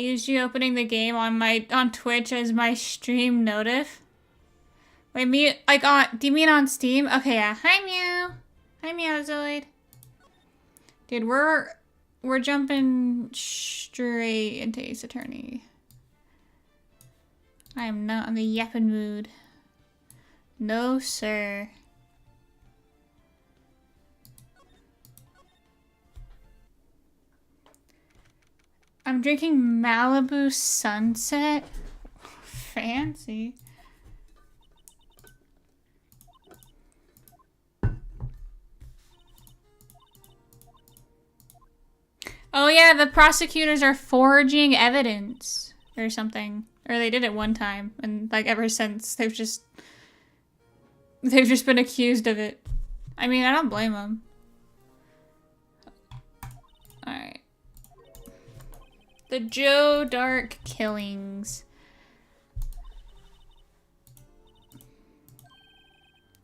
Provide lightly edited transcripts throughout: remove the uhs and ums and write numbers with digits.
used you opening the game on Twitch as my stream notif. Wait, do you mean on Steam? Okay, yeah. Hi, Mew. Hi, Meowzoid. Dude, we're jumping straight into Ace Attorney. I am not in the yapping mood. No, sir. I'm drinking Malibu Sunset. Fancy. Oh yeah, the prosecutors are forging evidence or something. Or they did it one time, and like ever since they've just been accused of it. I mean, I don't blame them. Alright. The Joe Dark killings.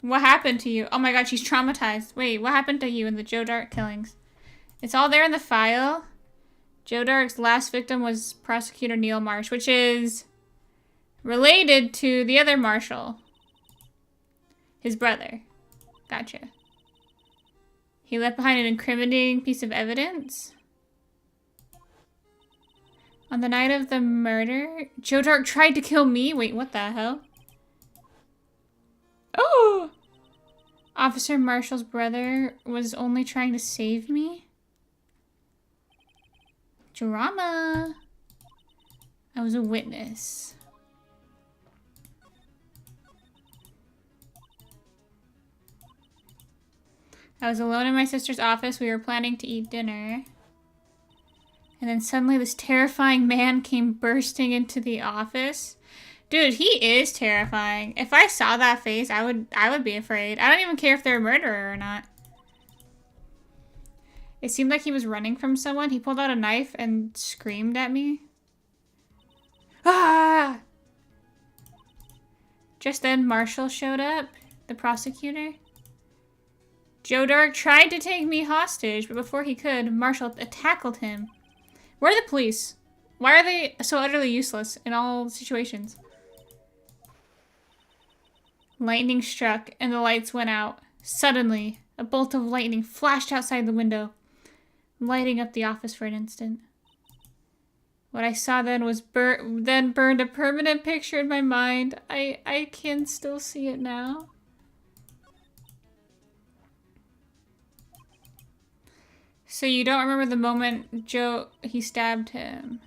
What happened to you? Oh my god, she's traumatized. Wait, what happened to you in the Joe Dark killings? It's all there in the file. Joe Dark's last victim was Prosecutor Neil Marsh, which is related to the other Marshall. His brother. Gotcha. He left behind an incriminating piece of evidence. On the night of the murder, Joe Dark tried to kill me? Wait, what the hell? Oh! Officer Marshall's brother was only trying to save me? Drama. I was a witness. I was alone in my sister's office. We were planning to eat dinner. And then suddenly this terrifying man came bursting into the office. Dude, he is terrifying. If I saw that face, I would be afraid. I don't even care if they're a murderer or not. It seemed like he was running from someone. He pulled out a knife and screamed at me. Ah! Just then, Marshall showed up, the prosecutor. Joe Dark tried to take me hostage, but before he could, Marshall tackled him. Where are the police? Why are they so utterly useless in all situations? Lightning struck, and the lights went out. Suddenly, a bolt of lightning flashed outside the window, lighting up the office for an instant. What I saw then was burned a permanent picture in my mind. I can still see it now. So you don't remember the moment he stabbed him.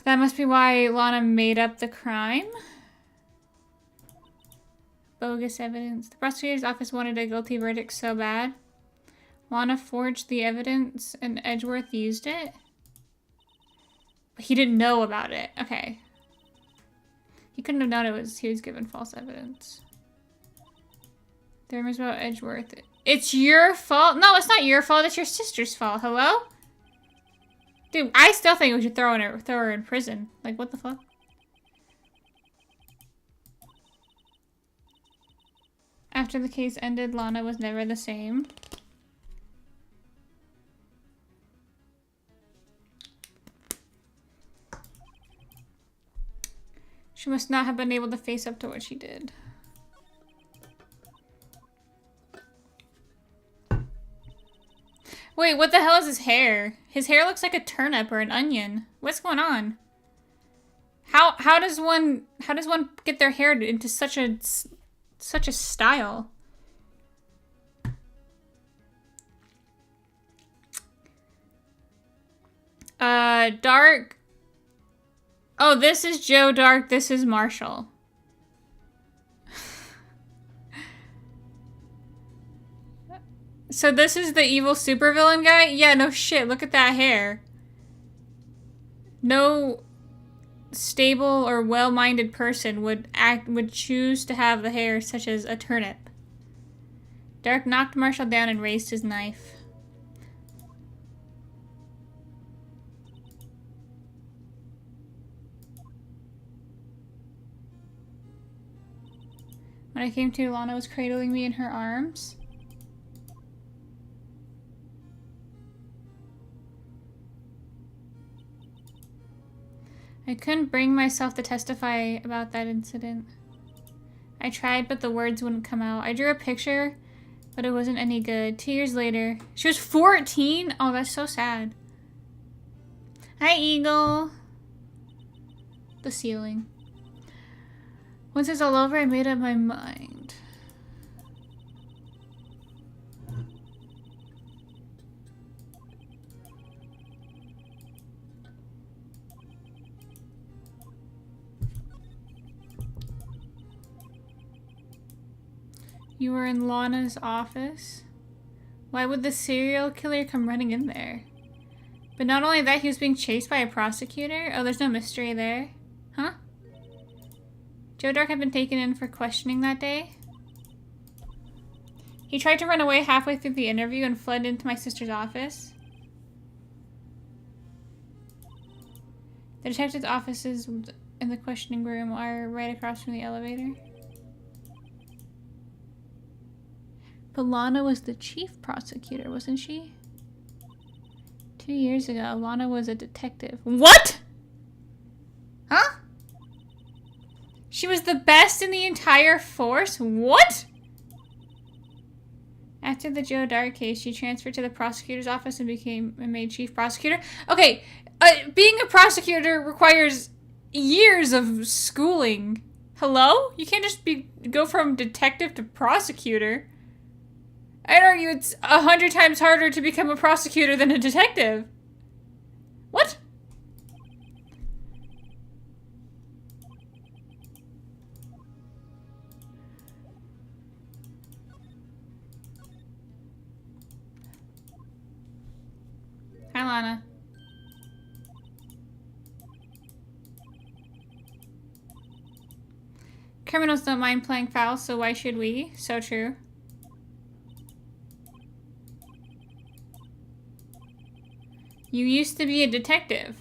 That must be why Lana made up the crime. Bogus evidence. The prosecutor's office wanted a guilty verdict so bad. Lana forged the evidence and Edgeworth used it? But he didn't know about it. Okay. He couldn't have known he was given false evidence. The rumors about Edgeworth. It's your fault? No, it's not your fault. It's your sister's fault. Hello? Dude, I still think we should throw her in prison. Like, what the fuck? After the case ended, Lana was never the same. She must not have been able to face up to what she did. Wait, what the hell is his hair? His hair looks like a turnip or an onion. What's going on? How does one get their hair into such a style? Dark. Oh, this is Joe Dark. This is Marshall. So this is the evil supervillain guy? Yeah, no shit. Look at that hair. No stable or well-minded person would choose to have the hair such as a turnip. Dark knocked Marshall down and raised his knife. When I came to, Lana was cradling me in her arms. I couldn't bring myself to testify about that incident. I tried, but the words wouldn't come out. I drew a picture, but it wasn't any good. 2 years later. She was 14? Oh, that's so sad. Hi, Eagle. The ceiling. Once it's all over, I made up my mind. You were in Lana's office? Why would the serial killer come running in there? But not only that, he was being chased by a prosecutor? Oh, there's no mystery there. Huh? Joe Dark had been taken in for questioning that day. He tried to run away halfway through the interview and fled into my sister's office. The detective's offices in the questioning room are right across from the elevator. But Lana was the chief prosecutor, wasn't she? 2 years ago, Lana was a detective. What? Huh? She was the best in the entire force? What? After the Joe Dark case, she transferred to the prosecutor's office and became made chief prosecutor. Okay, being a prosecutor requires years of schooling. Hello? You can't just go from detective to prosecutor. I'd argue it's 100 times harder to become a prosecutor than a detective. What? Hi, Lana. Criminals don't mind playing foul, so why should we? So true. You used to be a detective.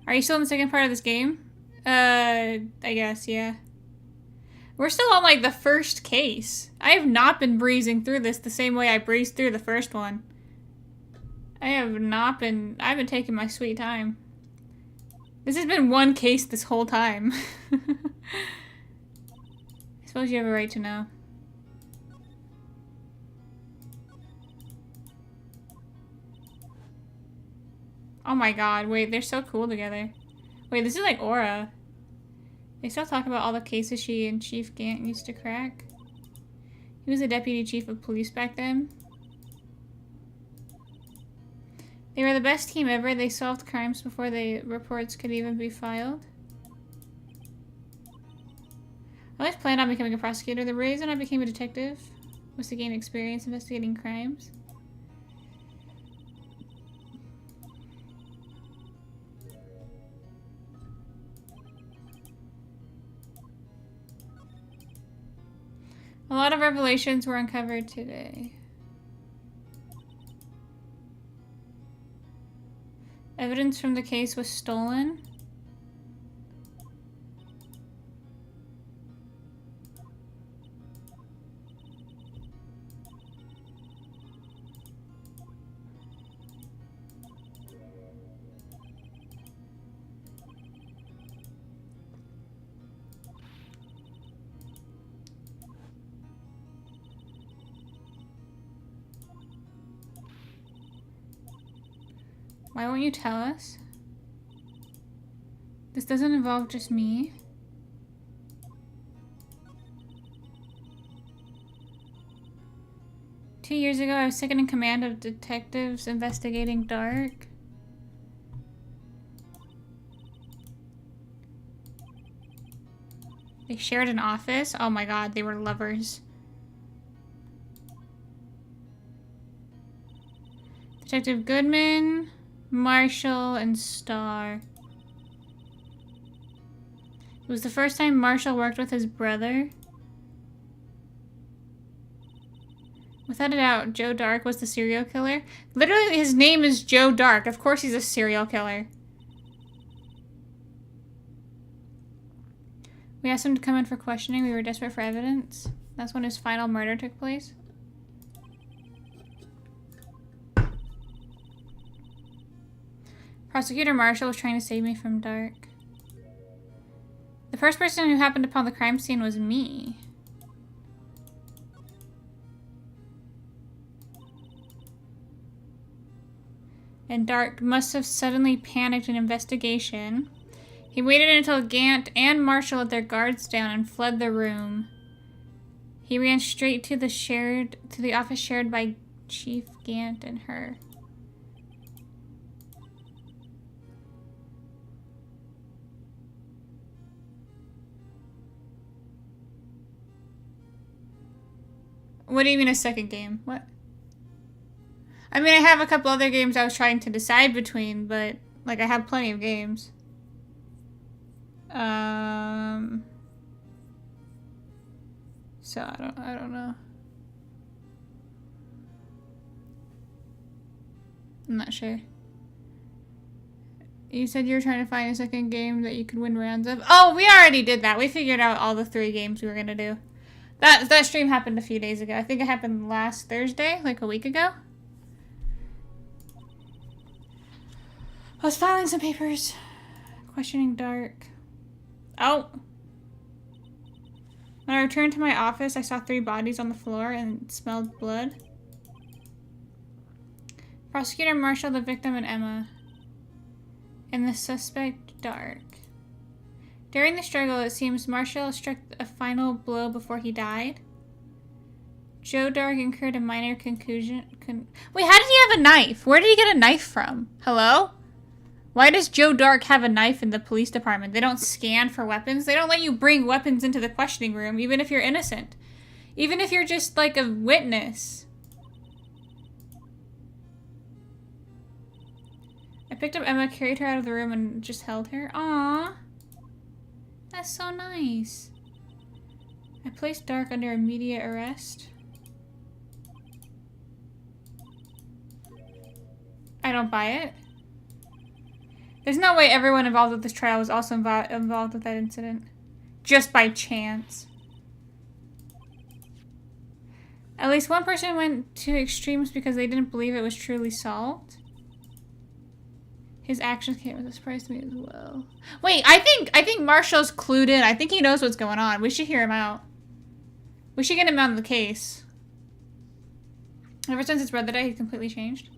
Are you still in the second part of this game? I guess, yeah. We're still on, like, the first case. I have not been breezing through this the same way I breezed through the first one. I've been taking my sweet time. This has been one case this whole time. I suppose you have a right to know. Oh my god, wait, they're so cool together. Wait, this is like Aura. They still talk about all the cases she and Chief Gant used to crack. He was a deputy chief of police back then. They were the best team ever. They solved crimes before the reports could even be filed. I always planned on becoming a prosecutor. The reason I became a detective was to gain experience investigating crimes. A lot of revelations were uncovered today. Evidence from the case was stolen. Why won't you tell us? This doesn't involve just me. Two years ago, I was second in command of detectives investigating Dark. They shared an office? Oh my god, they were lovers. Detective Goodman, Marshall, and Starr. It was the first time Marshall worked with his brother. Without a doubt, Joe Dark was the serial killer. Literally, his name is Joe Dark. Of course he's a serial killer. We asked him to come in for questioning. We were desperate for evidence. That's when his final murder took place. Prosecutor Marshall was trying to save me from Dark. The first person who happened upon the crime scene was me. And Dark must have suddenly panicked an investigation. He waited until Gant and Marshall let their guards down and fled the room. He ran straight to the office shared by Chief Gant and her. What do you mean a second game? What? I mean, I have a couple other games I was trying to decide between, but, like, I have plenty of games. So I don't know. I'm not sure. You said you were trying to find a second game that you could win rounds of. Oh, we already did that. We figured out all the 3 games we were gonna do. That stream happened a few days ago. I think it happened last Thursday, like a week ago. I was filing some papers. Questioning Dark. Oh. When I returned to my office, I saw 3 bodies on the floor and smelled blood. Prosecutor Marshall, the victim, and Emma. And the suspect, Dark. During the struggle, it seems Marshall struck a final blow before he died. Joe Dark incurred a minor concussion. Wait, how did he have a knife? Where did he get a knife from? Hello? Why does Joe Dark have a knife in the police department? They don't scan for weapons. They don't let you bring weapons into the questioning room, even if you're innocent. Even if you're just, like, a witness. I picked up Emma, carried her out of the room, and just held her. Aww. That's so nice. I placed Dark under immediate arrest. I don't buy it. There's no way everyone involved with this trial was also involved with that incident. Just by chance. At least one person went to extremes because they didn't believe it was truly solved. His actions came as a surprise to me as well. Wait, I think Marshall's clued in. I think he knows what's going on. We should hear him out. We should get him out of the case. Ever since it's read that day, he's completely changed.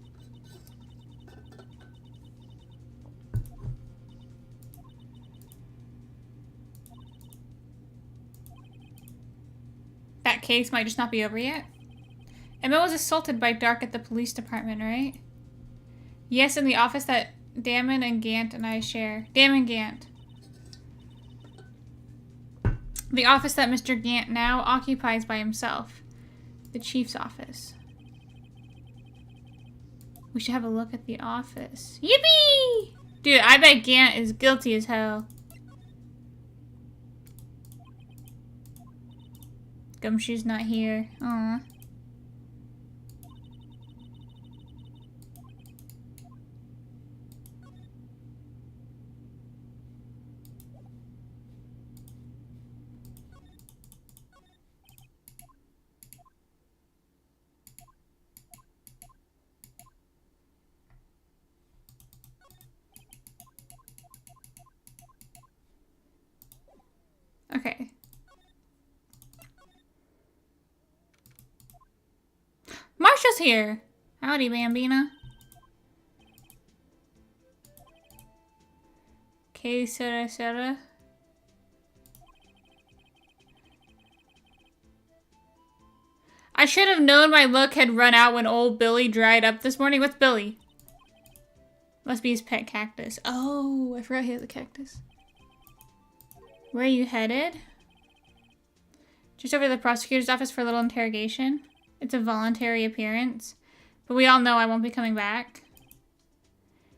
That case might just not be over yet. Emma was assaulted by Dark at the police department, right? Yes, in the office that Damon and Gant and I share. Damon Gant. The office that Mr. Gant now occupies by himself. The chief's office. We should have a look at the office. Yippee! Dude, I bet Gant is guilty as hell. Gumshoe's not here. Aww. Okay. Marcia's here. Howdy, Bambina. Okay, Sarah. I should have known my luck had run out when old Billy dried up this morning. What's Billy? Must be his pet cactus. Oh, I forgot he has a cactus. Where are you headed? Just over to the prosecutor's office for a little interrogation. It's a voluntary appearance. But we all know I won't be coming back.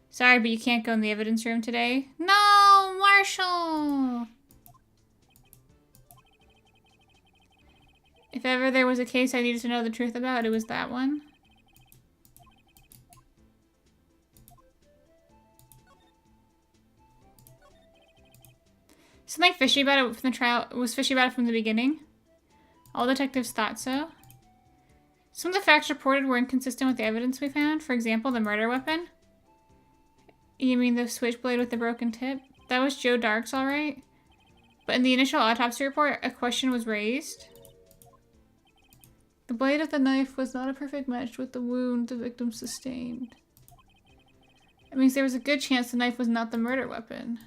Sorry, but you can't go in the evidence room today. No, Marshall! If ever there was a case I needed to know the truth about, it was that one. Something fishy about it from the trial was fishy about it from the beginning. All detectives thought so. Some of the facts reported were inconsistent with the evidence we found. For example, the murder weapon. You mean the switchblade with the broken tip? That was Joe Dark's, alright. But in the initial autopsy report, a question was raised. The blade of the knife was not a perfect match with the wound the victim sustained. It means there was a good chance the knife was not the murder weapon.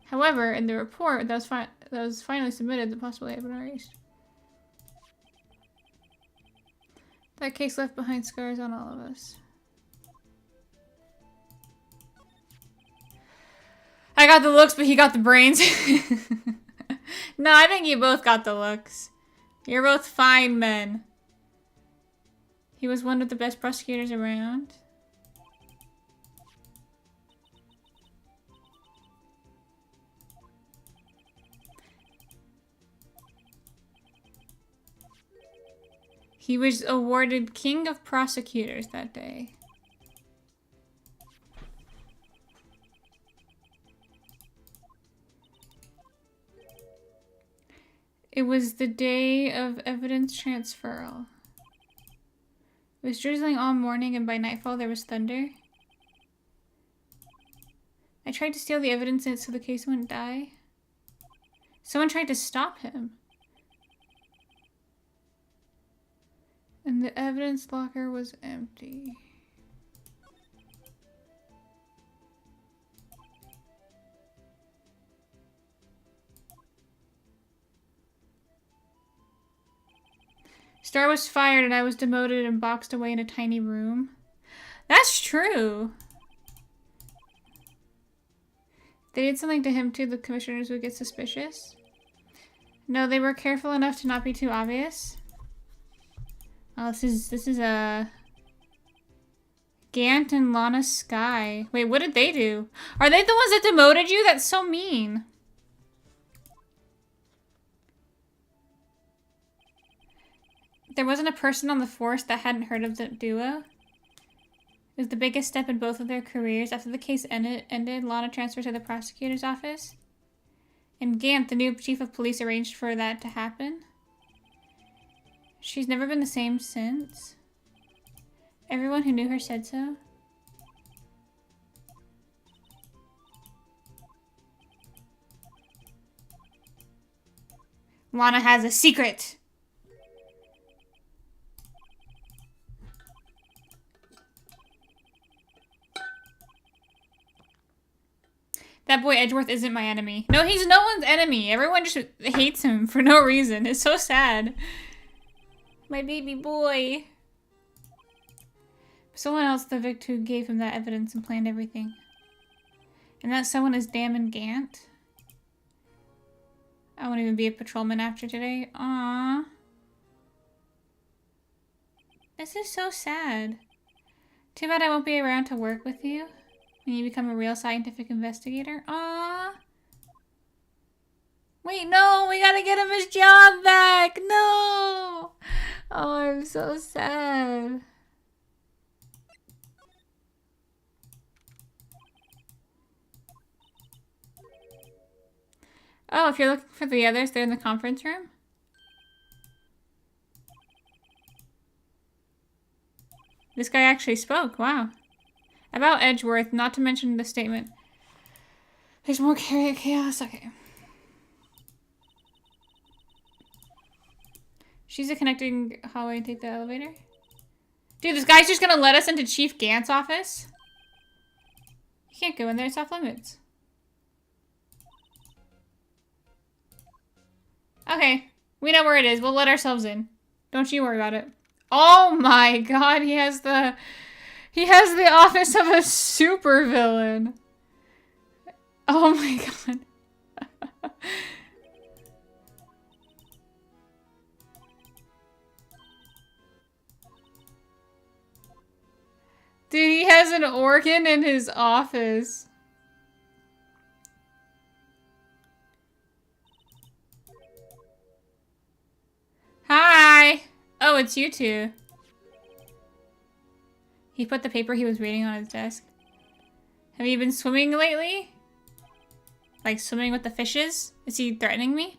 However, in the report that was finally submitted, the possibility had been erased. That case left behind scars on all of us. I got the looks, but he got the brains. No, I think you both got the looks. You're both fine men. He was one of the best prosecutors around. He was awarded King of Prosecutors that day. It was the day of evidence transferal. It was drizzling all morning, and by nightfall there was thunder. I tried to steal the evidence so the case wouldn't die. Someone tried to stop him. And the evidence locker was empty. Star was fired and I was demoted and boxed away in a tiny room. That's true. They did something to him too, the commissioners would get suspicious. No, they were careful enough to not be too obvious. Oh, this is a Gant and Lana Sky. Wait, what did they do? Are they the ones that demoted you? That's so mean. There wasn't a person on the force that hadn't heard of the duo. It was the biggest step in both of their careers. After the case ended, Lana transferred to the prosecutor's office. And Gant, the new chief of police, arranged for that to happen. She's never been the same since. Everyone who knew her said so. Lana has a secret! That boy Edgeworth isn't my enemy. No, he's no one's enemy. Everyone just hates him for no reason. It's so sad. My baby boy. Someone else, the Vic, who gave him that evidence and planned everything. And that someone is Damon Gant. I won't even be a patrolman after today. Aww. This is so sad. Too bad I won't be around to work with you when you become a real scientific investigator. Aww. Wait, no! We gotta get him his job back! No! Oh, I'm so sad. Oh, if you're looking for the others, they're in the conference room? This guy actually spoke, wow. About Edgeworth, not to mention the statement. There's more chaos, okay. She's a connecting hallway and take the elevator. Dude, this guy's just gonna let us into Chief Gant's office? You can't go in there, it's off limits. Okay, we know where it is. We'll let ourselves in. Don't you worry about it. Oh my god, he has the office of a supervillain. Oh my god. Dude, he has an organ in his office. Hi! Oh, it's you two. He put the paper he was reading on his desk. Have you been swimming lately? Like swimming with the fishes? Is he threatening me?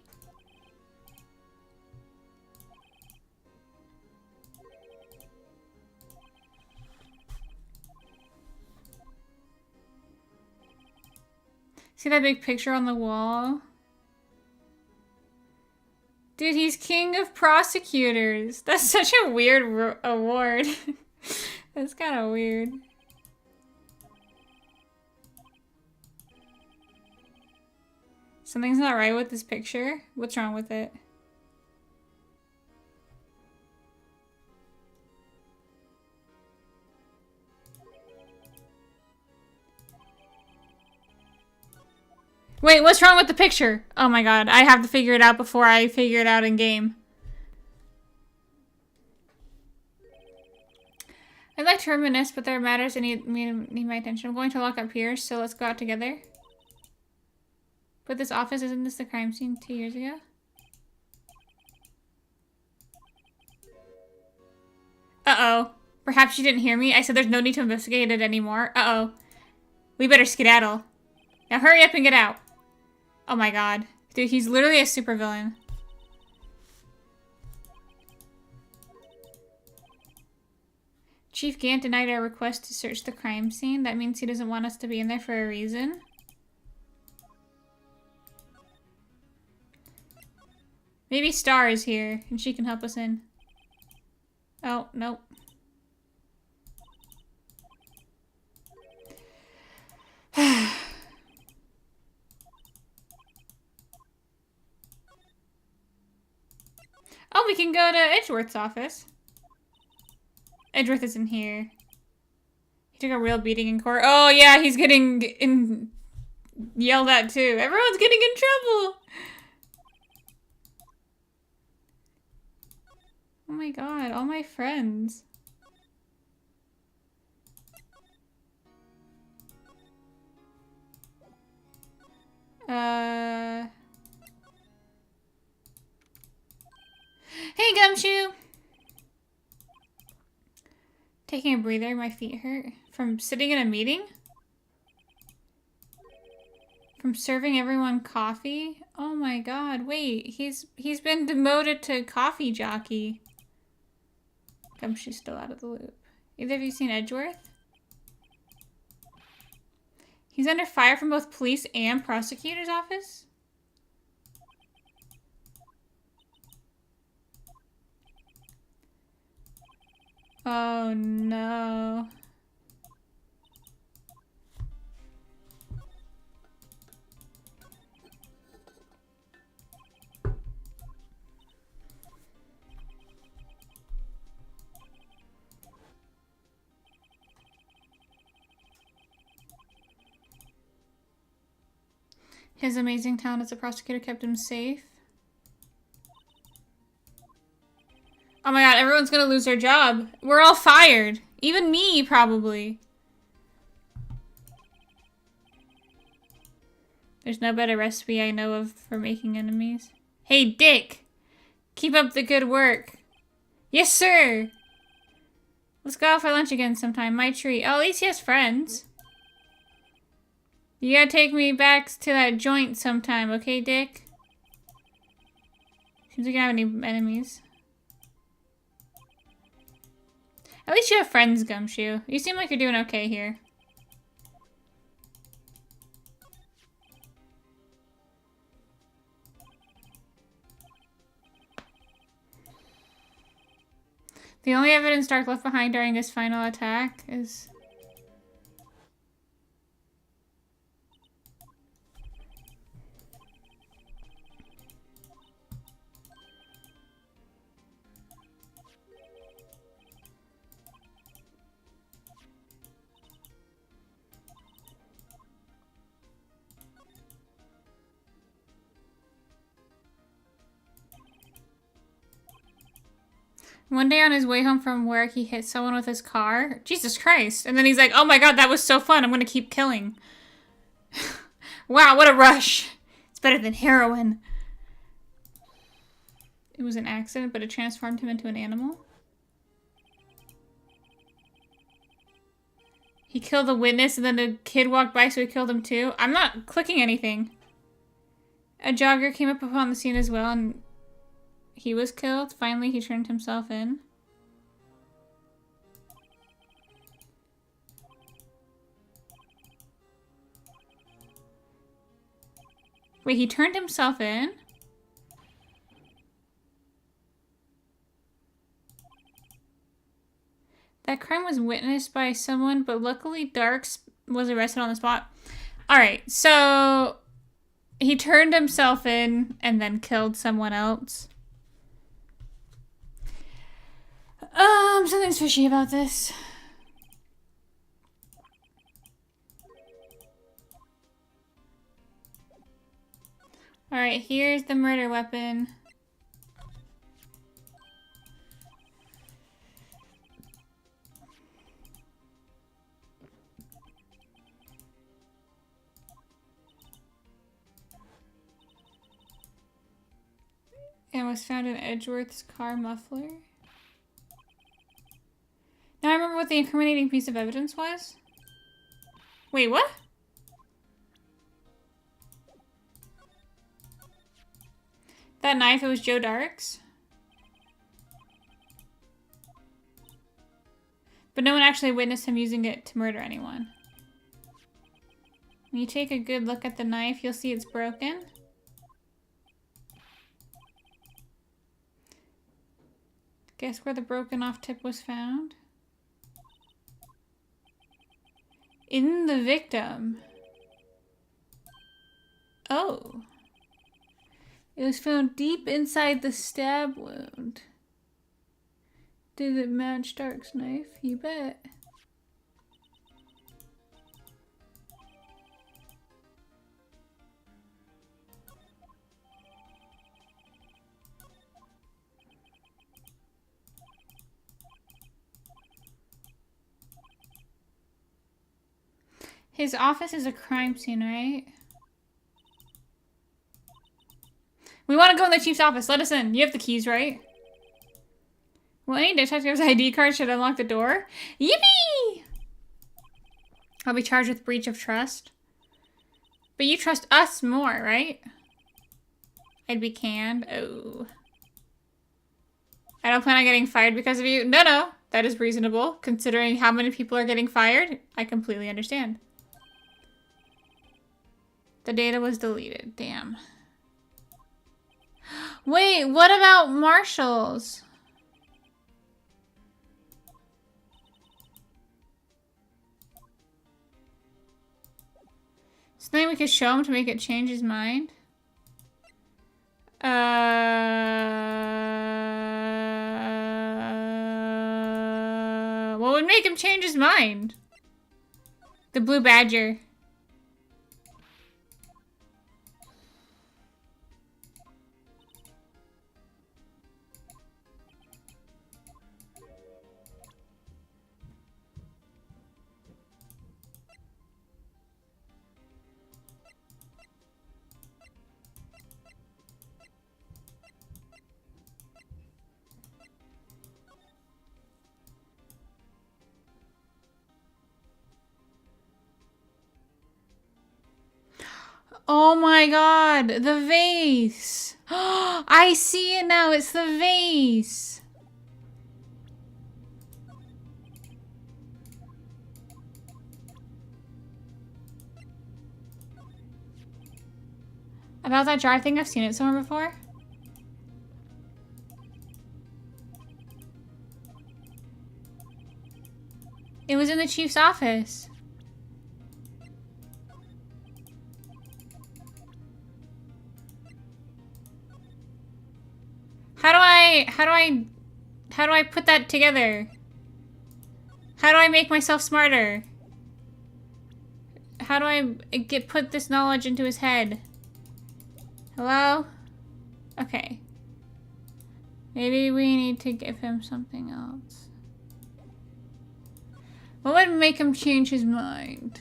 See that big picture on the wall? Dude, he's king of prosecutors. That's such a weird award. That's kind of weird. Something's not right with this picture. What's wrong with it? Wait, what's wrong with the picture? Oh my god, I have to figure it out before I figure it out in game. I'd like to reminisce, but there are matters that need my attention. I'm going to lock up here, so let's go out together. But this office, isn't this the crime scene 2 years ago? Uh-oh. Perhaps you didn't hear me. I said there's no need to investigate it anymore. Uh-oh. We better skedaddle. Now hurry up and get out. Oh my god. Dude, he's literally a supervillain. Chief Gant denied our request to search the crime scene. That means he doesn't want us to be in there for a reason. Maybe Star is here, and she can help us in. Oh, nope. Oh, we can go to Edgeworth's office. Edgeworth isn't here. He took a real beating in court. Oh, yeah, he's getting yelled at, too. Everyone's getting in trouble. Oh my god, all my friends. Hey, Gumshoe! Taking a breather, my feet hurt. From sitting in a meeting? From serving everyone coffee? Oh my god, wait, he's been demoted to coffee jockey. Gumshoe's still out of the loop. Either of you seen Edgeworth? He's under fire from both police and prosecutor's office? Oh no. His amazing talent as a prosecutor kept him safe. Oh my god, everyone's gonna lose their job. We're all fired. Even me, probably. There's no better recipe I know of for making enemies. Hey, Dick! Keep up the good work. Yes, sir! Let's go out for lunch again sometime. My treat. Oh, at least he has friends. You gotta take me back to that joint sometime, okay, Dick? Seems like you don't have any enemies. At least you have friends, Gumshoe. You seem like you're doing okay here. The only evidence Dark left behind during his final attack is... One day on his way home from work, he hit someone with his car. Jesus Christ. And then he's like, oh my god, that was so fun. I'm gonna keep killing. Wow, what a rush. It's better than heroin. It was an accident, but it transformed him into an animal. He killed a witness and then the kid walked by, so he killed him too. I'm not clicking anything. A jogger came up upon the scene as well, and he was killed. Finally, he turned himself in. Wait, he turned himself in? That crime was witnessed by someone, but luckily Darks was arrested on the spot. Alright, so he turned himself in and then killed someone else. Something's fishy about this. Alright, here's the murder weapon. And was found in Edgeworth's car muffler. Now I remember what the incriminating piece of evidence was. Wait, what? That knife, it was Joe Darks? But no one actually witnessed him using it to murder anyone. When you take a good look at the knife, you'll see it's broken. Guess where the broken off tip was found? In the victim. Oh. It was found deep inside the stab wound. Did it match Dark's knife? You bet. His office is a crime scene, right? We want to go in the chief's office. Let us in. You have the keys, right? Well, any detective's ID card should unlock the door. Yippee! I'll be charged with breach of trust. But you trust us more, right? I'd be canned. Oh. I don't plan on getting fired because of you. No. That is reasonable. Considering how many people are getting fired, I completely understand. The data was deleted. Damn. Wait, what about Marshall's? Something we could show him to make it change his mind? What would make him change his mind? The blue badger. Oh my god, the vase. I see it now, it's the vase. About that jar thing, I've seen it somewhere before. It was in the chief's office. How do I put that together? How do I make myself smarter? How do I put this knowledge into his head? Hello? Okay. Maybe we need to give him something else. What would make him change his mind?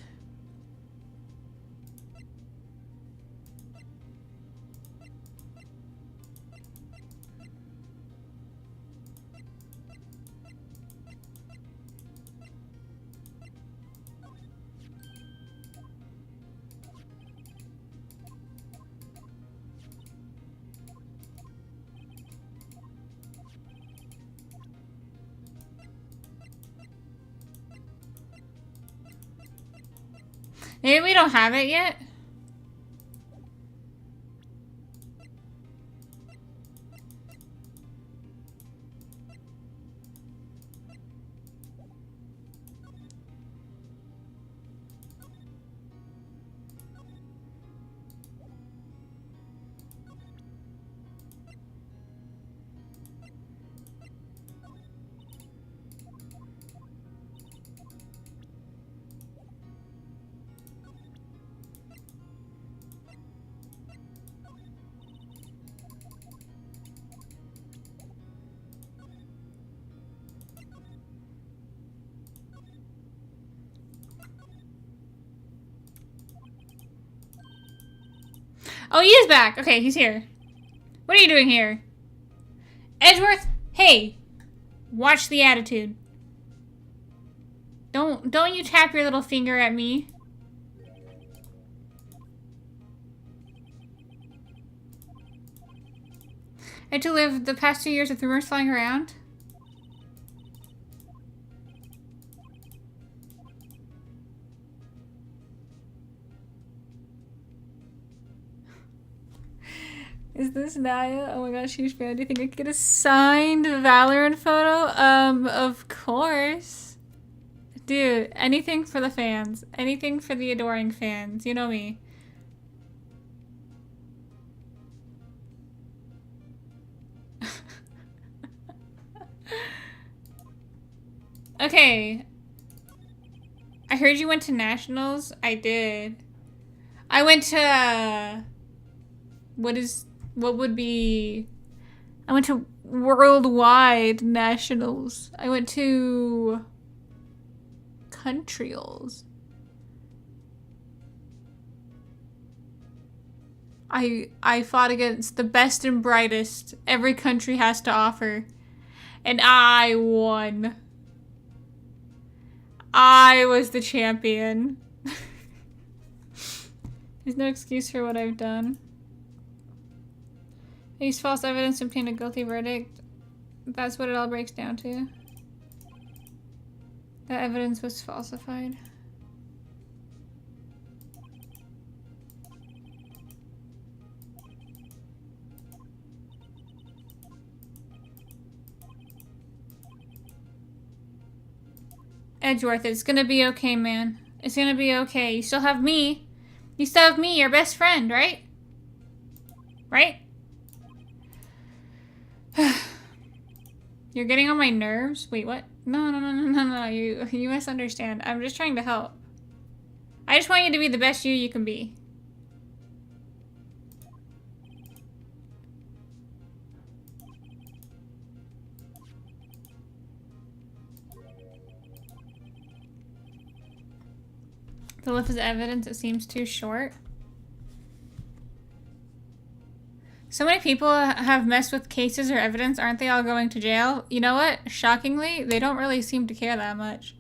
Maybe we don't have it yet. Oh, he is back. Okay, he's here. What are you doing here? Edgeworth, hey. Watch the attitude. Don't you tap your little finger at me. I had to live the past 2 years with rumors flying around. Is this Naya? Oh my gosh, huge fan. Do you think I could get a signed Valorant photo? Of course. Dude, anything for the fans. Anything for the adoring fans. You know me. Okay. I heard you went to nationals. I did. I went to I went to worldwide nationals. I went to countryals. I fought against the best and brightest every country has to offer. And I won. I was the champion. There's no excuse for what I've done. I used false evidence to obtain a guilty verdict. That's what it all breaks down to. That evidence was falsified. Edgeworth, it's gonna be okay, man. It's gonna be okay. You still have me. You still have me, your best friend, right? Right? You're getting on my nerves? Wait, what? No. You misunderstand. I'm just trying to help. I just want you to be the best you can be. The list of evidence, it seems too short. So many people have messed with cases or evidence. Aren't they all going to jail? You know what? Shockingly, they don't really seem to care that much.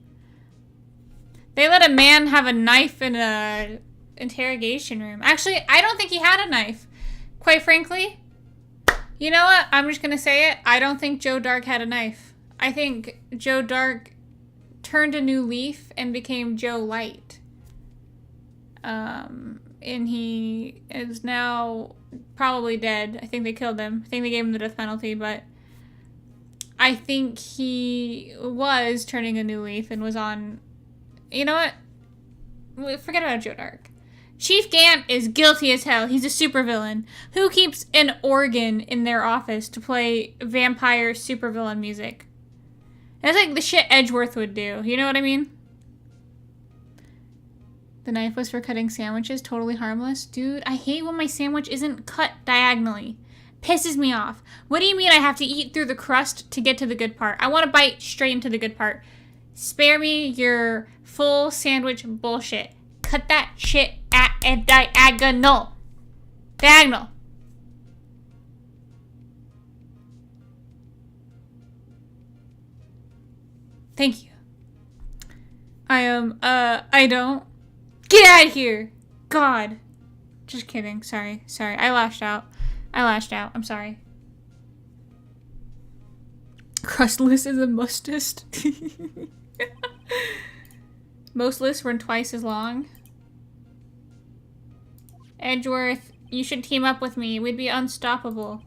They let a man have a knife in a interrogation room. Actually, I don't think he had a knife. Quite frankly, you know what? I'm just going to say it. I don't think Joe Dark had a knife. I think Joe Dark turned a new leaf and became Joe Light. And he is now probably dead. I think they killed him. I think they gave him the death penalty, but I think he was turning a new leaf and was on... You know what? Forget about Joe Dark. Chief Gant is guilty as hell. He's a supervillain. Who keeps an organ in their office to play vampire supervillain music? That's like the shit Edgeworth would do. You know what I mean? The knife was for cutting sandwiches. Totally harmless. Dude, I hate when my sandwich isn't cut diagonally. Pisses me off. What do you mean I have to eat through the crust to get to the good part? I want to bite straight into the good part. Spare me your full sandwich bullshit. Cut that shit at a diagonal. Diagonal. Thank you. I don't. Get out of here! God. Just kidding. Sorry. I lashed out. I'm sorry. Crustless is a mustest. Most lists were twice as long. Edgeworth, you should team up with me. We'd be unstoppable.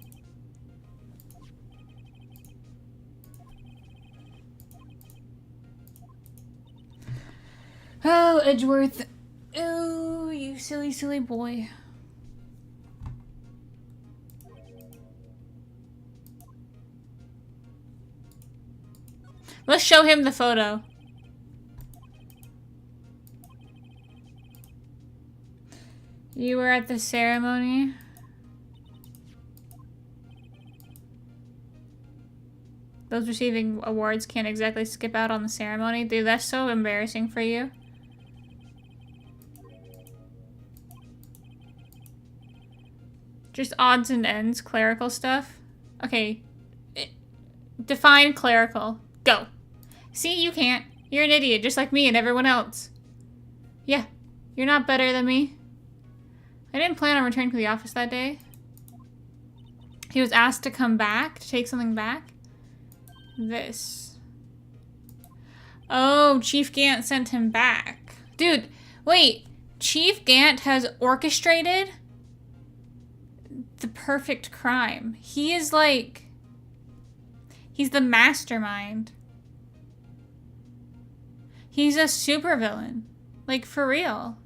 Oh, Edgeworth. Oh, you silly, silly boy. Let's show him the photo. You were at the ceremony? Those receiving awards can't exactly skip out on the ceremony. Dude, that's so embarrassing for you. Just odds and ends, clerical stuff. Okay. Define clerical. Go. See, you can't. You're an idiot, just like me and everyone else. Yeah, you're not better than me. I didn't plan on returning to the office that day. He was asked to come back, to take something back. This. Oh, Chief Gant sent him back. Dude, wait. Chief Gant has orchestrated the perfect crime. He is like... He's the mastermind. He's a supervillain. Like, for real.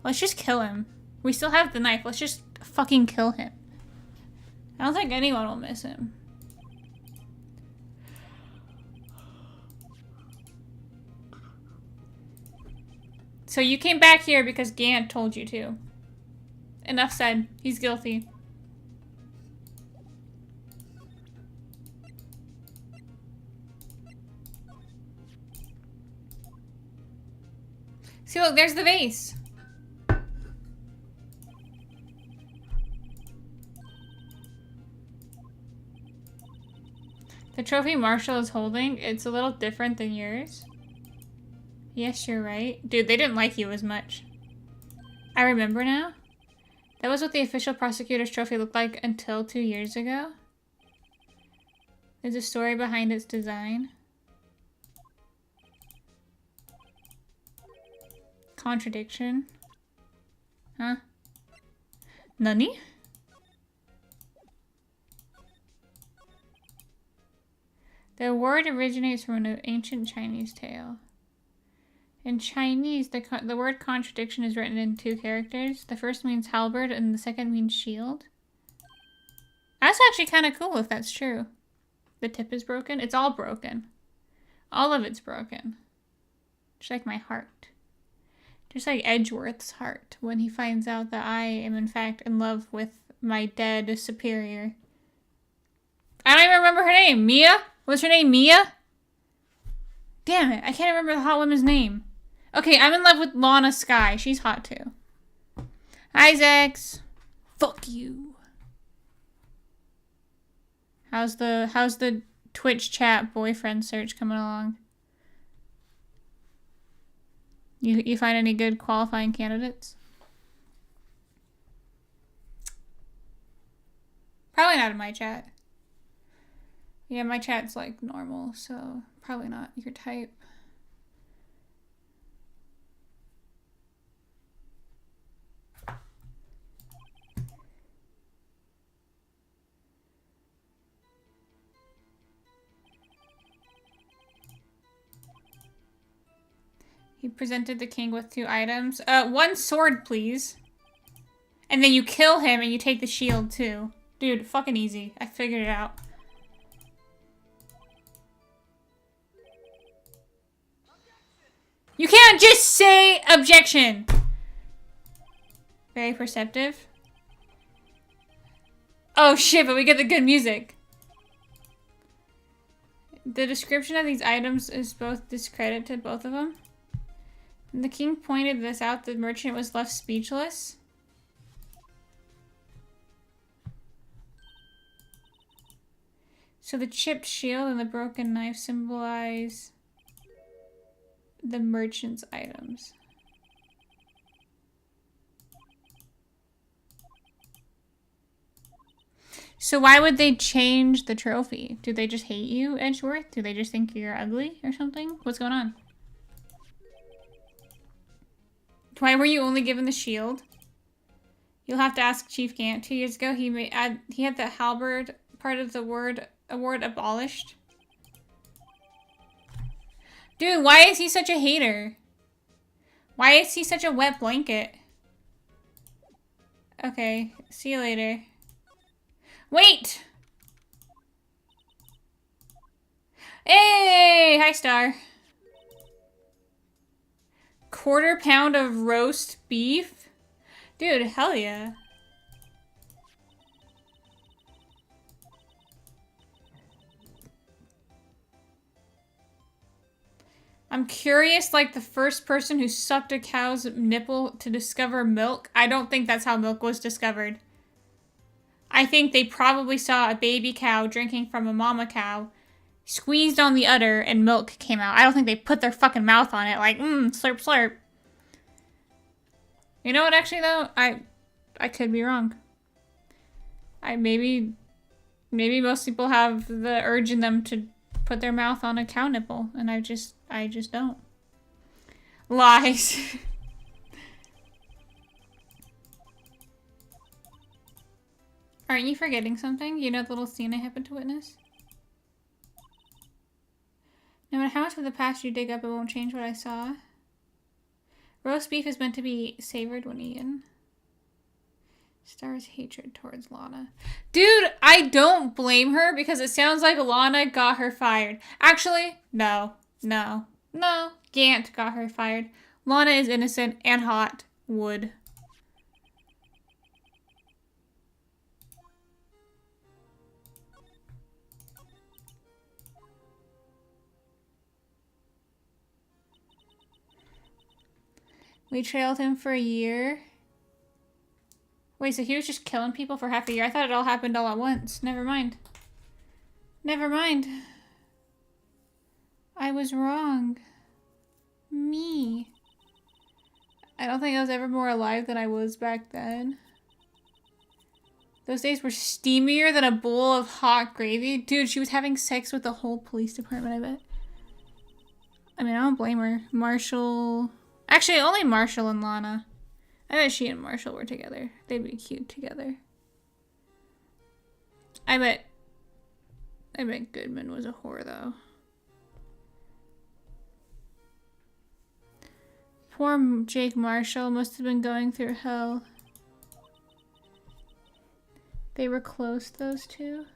Let's just kill him. We still have the knife. Let's just fucking kill him. I don't think anyone will miss him. So you came back here because Gant told you to. Enough said. He's guilty. See, look, there's the vase. The trophy Marshall is holding, it's a little different than yours. Yes, you're right. Dude, they didn't like you as much. I remember now. That was what the official prosecutor's trophy looked like until 2 years ago. There's a story behind its design. Contradiction. Huh? Nani? The word originates from an ancient Chinese tale. In Chinese, the word contradiction is written in 2 characters. The first means halberd and the second means shield. That's actually kind of cool if that's true. The tip is broken. It's all broken. All of it's broken. Just like my heart. Just like Edgeworth's heart when he finds out that I am in fact in love with my dead superior. I don't even remember her name. Mia? What's her name? Mia? Damn it. I can't remember the hot woman's name. Okay, I'm in love with Lana Skye. She's hot too. Isaacs. Fuck you. How's the Twitch chat boyfriend search coming along? You find any good qualifying candidates? Probably not in my chat. Yeah, my chat's like normal, so probably not your type. He presented the king with 2 items. 1 sword, please. And then you kill him and you take the shield, too. Dude, fucking easy. I figured it out. You can't just say objection! Very perceptive. Oh shit, but we get the good music. The description of these items is both discredit to both of them. When the king pointed this out, the merchant was left speechless. So the chipped shield and the broken knife symbolize the merchant's items. So why would they change the trophy? Do they just hate you, Edgeworth? Do they just think you're ugly or something? What's going on? Why were you only given the shield? You'll have to ask Chief Gant. 2 years ago, he had the halberd part of the award abolished. Dude, why is he such a hater? Why is he such a wet blanket? Okay, see you later. Wait! Hey! Hi, Star. 1/4 pound of roast beef? Dude, hell yeah. I'm curious, like the first person who sucked a cow's nipple to discover milk. I don't think that's how milk was discovered. I think they probably saw a baby cow drinking from a mama cow, squeezed on the udder, and milk came out. I don't think they put their fucking mouth on it like, slurp, slurp. You know what, actually, though? I could be wrong. Maybe most people have the urge in them to put their mouth on a cow nipple, and I just don't. Lies. Aren't you forgetting something? You know the little scene I happened to witness? No matter how much of the past you dig up, it won't change what I saw. Roast beef is meant to be savored when eaten. Star's hatred towards Lana. Dude, I don't blame her because it sounds like Lana got her fired. Actually, no. Gant got her fired. Lana is innocent and hot. Wood. We trailed him for a year. Wait, so he was just killing people for half a year? I thought it all happened all at once. Never mind. Never mind. I was wrong. Me. I don't think I was ever more alive than I was back then. Those days were steamier than a bowl of hot gravy. Dude, she was having sex with the whole police department, I bet. I mean, I don't blame her. Marshall... Actually, only Marshall and Lana. I bet she and Marshall were together. They'd be cute together. I bet Goodman was a whore, though. Poor Jake Marshall must have been going through hell. They were close, those two.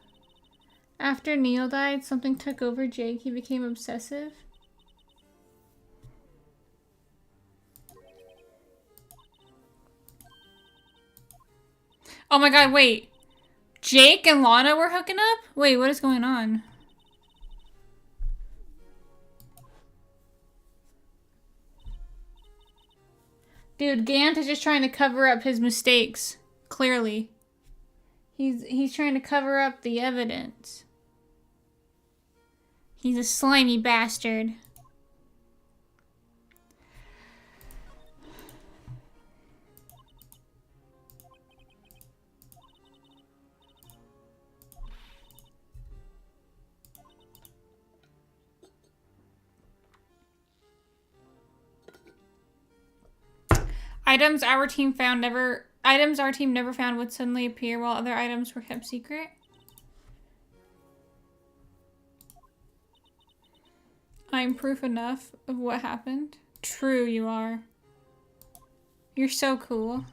After Neil died, something took over Jake. He became obsessive. Oh my god, wait. Jake and Lana were hooking up? Wait, what is going on? Dude, Gant is just trying to cover up his mistakes. Clearly. He's trying to cover up the evidence. He's a slimy bastard. Items our team never found would suddenly appear while other items were kept secret. I'm proof enough of what happened. True, you are. You're so cool.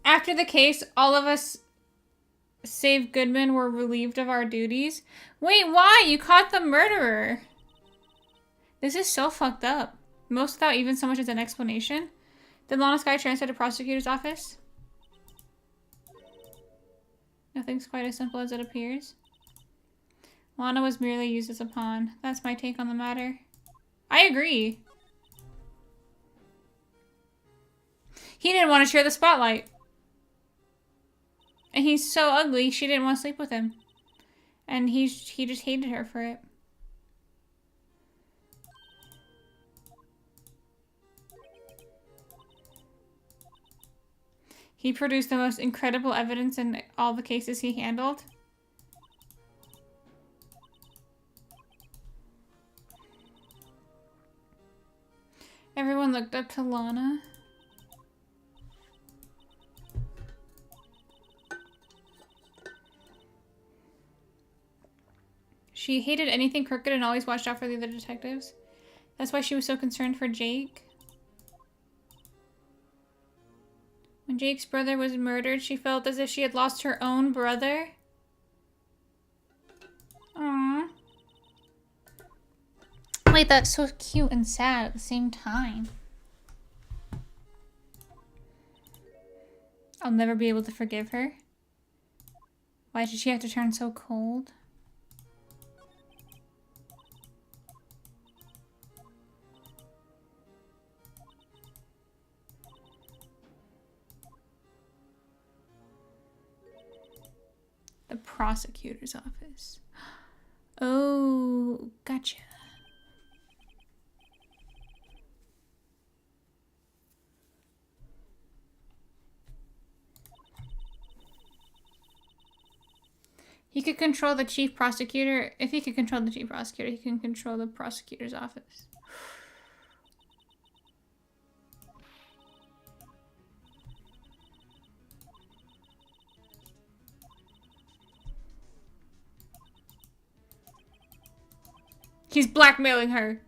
After the case, all of us, save Goodman, were relieved of our duties. Wait, why? You caught the murderer. This is so fucked up. Most without even so much as an explanation. Did Lana Sky transfer to prosecutor's office? Nothing's quite as simple as it appears. Lana was merely used as a pawn. That's my take on the matter. I agree. He didn't want to share the spotlight. And he's so ugly, she didn't want to sleep with him. And he just hated her for it. He produced the most incredible evidence in all the cases he handled. Everyone looked up to Lana. She hated anything crooked and always watched out for the other detectives. That's why she was so concerned for Jake. When Jake's brother was murdered, she felt as if she had lost her own brother. Aww. Wait, that's so cute and sad at the same time. I'll never be able to forgive her. Why did she have to turn so cold? The prosecutor's office. Oh, gotcha. He could control the chief prosecutor. If he could control the chief prosecutor, he can control the prosecutor's office. He's blackmailing her.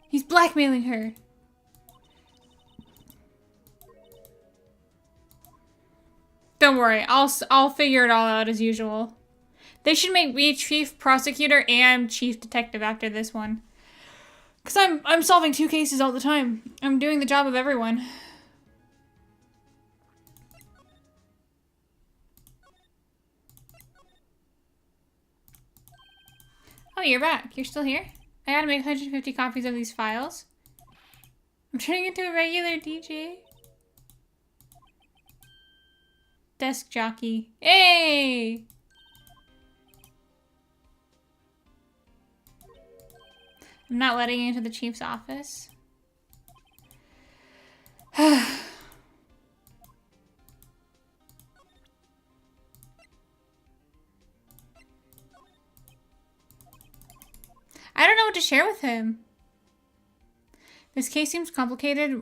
He's blackmailing her. Don't worry, I'll figure it all out as usual. They should make me chief prosecutor and chief detective after this one. Cause I'm solving 2 cases all the time. I'm doing the job of everyone. Oh, you're back. You're still here? I gotta make 150 copies of these files. I'm turning into a regular DJ. Desk jockey. Hey! I'm not letting you into the chief's office. I don't know what to share with him. This case seems complicated.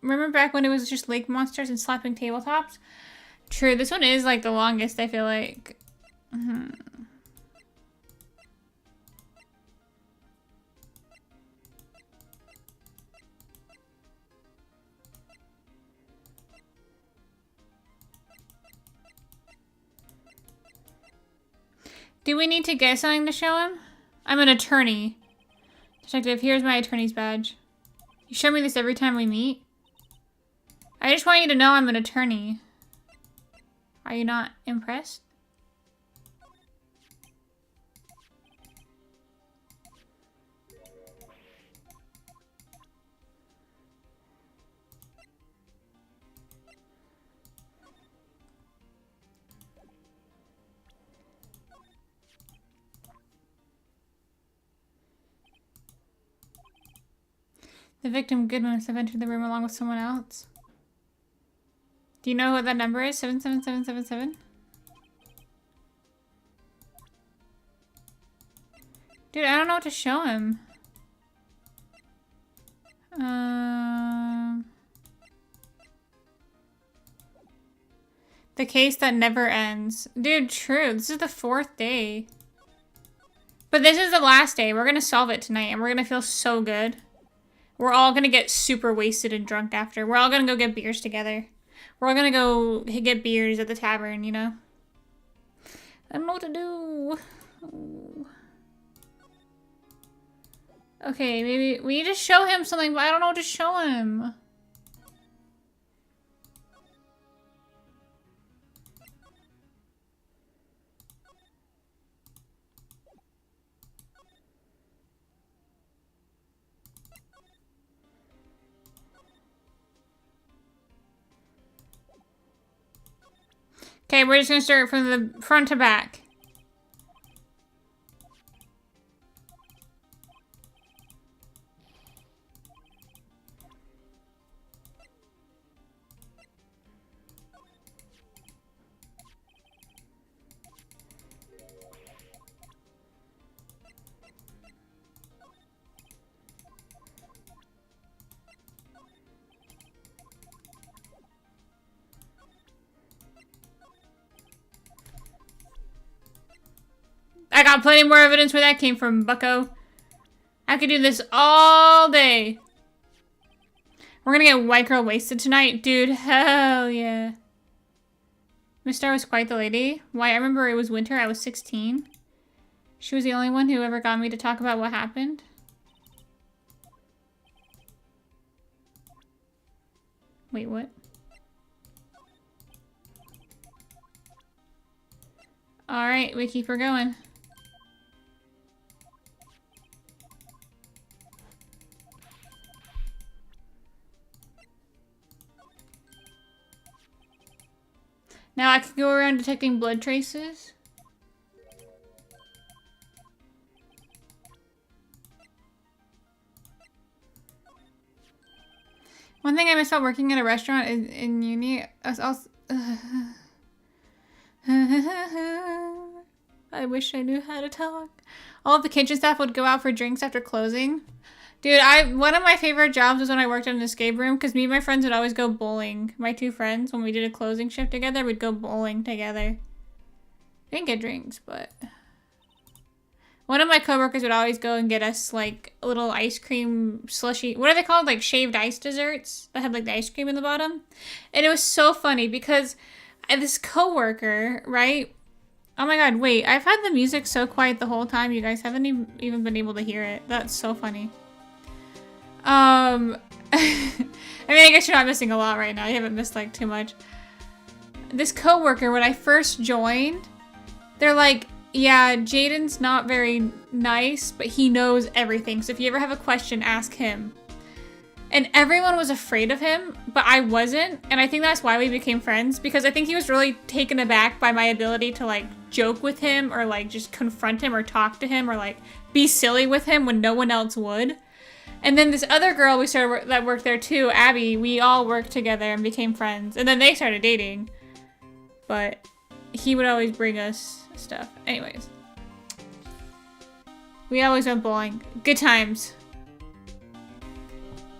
Remember back when it was just lake monsters and slapping tabletops? True, this one is like the longest, I feel like. Do we need to get something to show him? I'm an attorney. Detective, here's my attorney's badge. You show me this every time we meet? I just want you to know I'm an attorney. Are you not impressed? The victim Goodman must have entered the room along with someone else. Do you know what that number is? 77777? Dude, I don't know what to show him. The case that never ends. Dude, true. This is the 4th day. But this is the last day. We're gonna solve it tonight and we're gonna feel so good. We're all gonna get super wasted and drunk after. We're all gonna go get beers together. We're all gonna go get beers at the tavern, you know? I don't know what to do. Oh. Okay, maybe we need to show him something, but I don't know what to show him. Okay, we're just gonna start from the front to back. I got plenty more evidence where that came from, bucko. I could do this all day. We're gonna get white girl wasted tonight. Dude, hell yeah. Miss Star was quite the lady. Why, I remember it was winter. I was 16. She was the only one who ever got me to talk about what happened. Wait, what? Alright, we keep her going. Now I can go around detecting blood traces. One thing I miss about working at a restaurant in uni is also... I wish I knew how to talk. All of the kitchen staff would go out for drinks after closing. Dude, one of my favorite jobs was when I worked in an escape room because me and my friends would always go bowling. My two friends, when we did a closing shift together, we'd go bowling together. Didn't get drinks, but... One of my coworkers would always go and get us, like, a little ice cream slushy. What are they called? Like, shaved ice desserts that had, like, the ice cream in the bottom. And it was so funny because this coworker, right? Oh my god, wait. I've had the music so quiet the whole time. You guys haven't even been able to hear it. That's so funny. I mean, I guess you're not missing a lot right now. You haven't missed, like, too much. This coworker, when I first joined, they're like... Yeah, Jaden's not very nice, but he knows everything. So if you ever have a question, ask him. And everyone was afraid of him, but I wasn't. And I think that's why we became friends, because I think he was really taken aback by my ability to, like, joke with him or, like, just confront him or talk to him or, like, be silly with him when no one else would. And then this other girl that worked there too, Abby, we all worked together and became friends. And then they started dating. But he would always bring us stuff. Anyways. We always went bowling. Good times.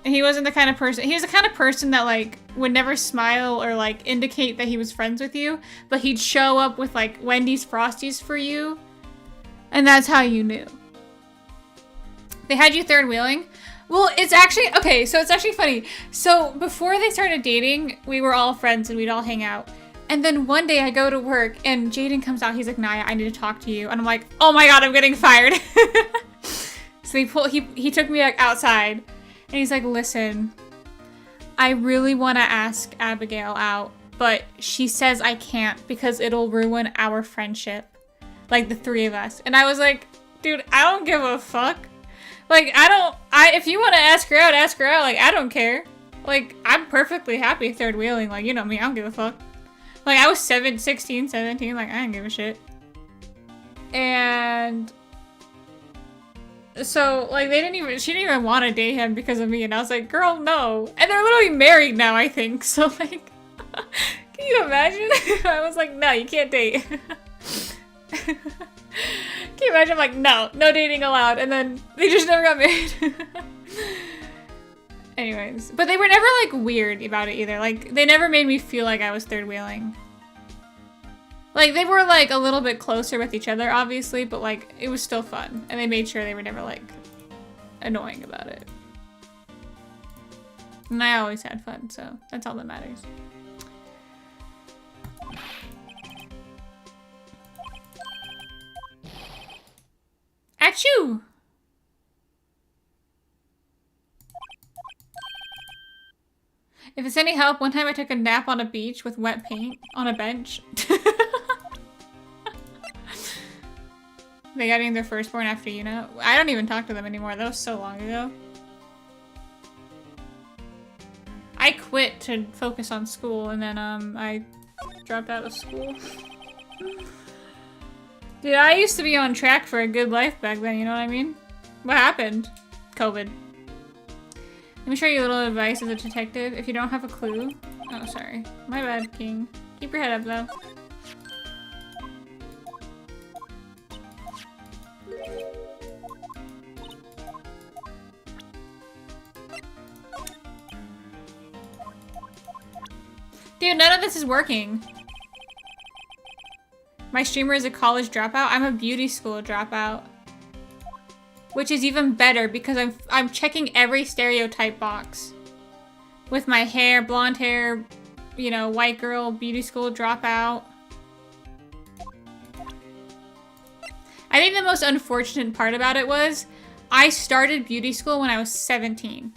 And he wasn't the kind of person... He was the kind of person that, like, would never smile or, like, indicate that he was friends with you. But he'd show up with, like, Wendy's Frosties for you. And that's how you knew. They had you third wheeling? Well, it's actually... Okay, so it's actually funny. So, before they started dating, we were all friends and we'd all hang out. And then one day I go to work and Jaden comes out. He's like, Naya, I need to talk to you. And I'm like, oh my god, I'm getting fired. So he took me, like, outside. And he's like, listen, I really want to ask Abigail out, but she says I can't because it'll ruin our friendship. Like, the three of us. And I was like, dude, I don't give a fuck. Like, if you want to ask her out, ask her out. Like, I don't care. Like, I'm perfectly happy third wheeling. Like, you know me, I don't give a fuck. Like, I was 16, 17, like, I didn't give a shit. And so, like, she didn't even want to date him because of me, and I was like, girl, no. And they're literally married now, I think, so, like, can you imagine? I was like, no, you can't date. Can you imagine? I'm like, no dating allowed, and then they just never got married. Anyways, but they were never, like, weird about it either. Like, they never made me feel like I was third wheeling. Like, they were, like, a little bit closer with each other, obviously, but, like, it was still fun. And they made sure they were never, like, annoying about it. And I always had fun, so that's all that matters. Achoo! If it's any help, one time I took a nap on a beach with wet paint on a bench. They got in their firstborn after I don't even talk to them anymore. That was so long ago. I quit to focus on school and then I dropped out of school. Dude, I used to be on track for a good life back then, you know what I mean? What happened? COVID. Let me show you a little advice as a detective. If you don't have a clue... Oh, sorry. My bad, King. Keep your head up, though. Dude, none of this is working. My streamer is a college dropout. I'm a beauty school dropout. Which is even better because I'm checking every stereotype box. With my hair, blonde hair, you know, white girl, beauty school dropout. I think the most unfortunate part about it was I started beauty school when I was 17.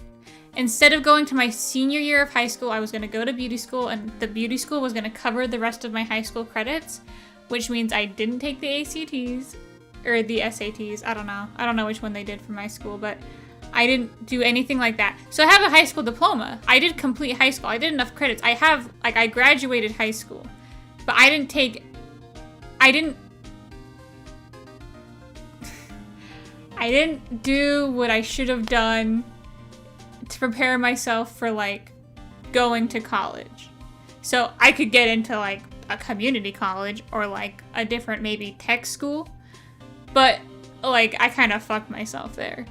Instead of going to my senior year of high school, I was going to go to beauty school and the beauty school was going to cover the rest of my high school credits, which means I didn't take the ACTs. Or the SATs, I don't know. I don't know which one they did for my school, but I didn't do anything like that. So I have a high school diploma. I did complete high school. I did enough credits. I graduated high school. But I didn't do what I should have done to prepare myself for, like, going to college. So I could get into, like, a community college or, like, a different, maybe, tech school. But, like, I kind of fucked myself there.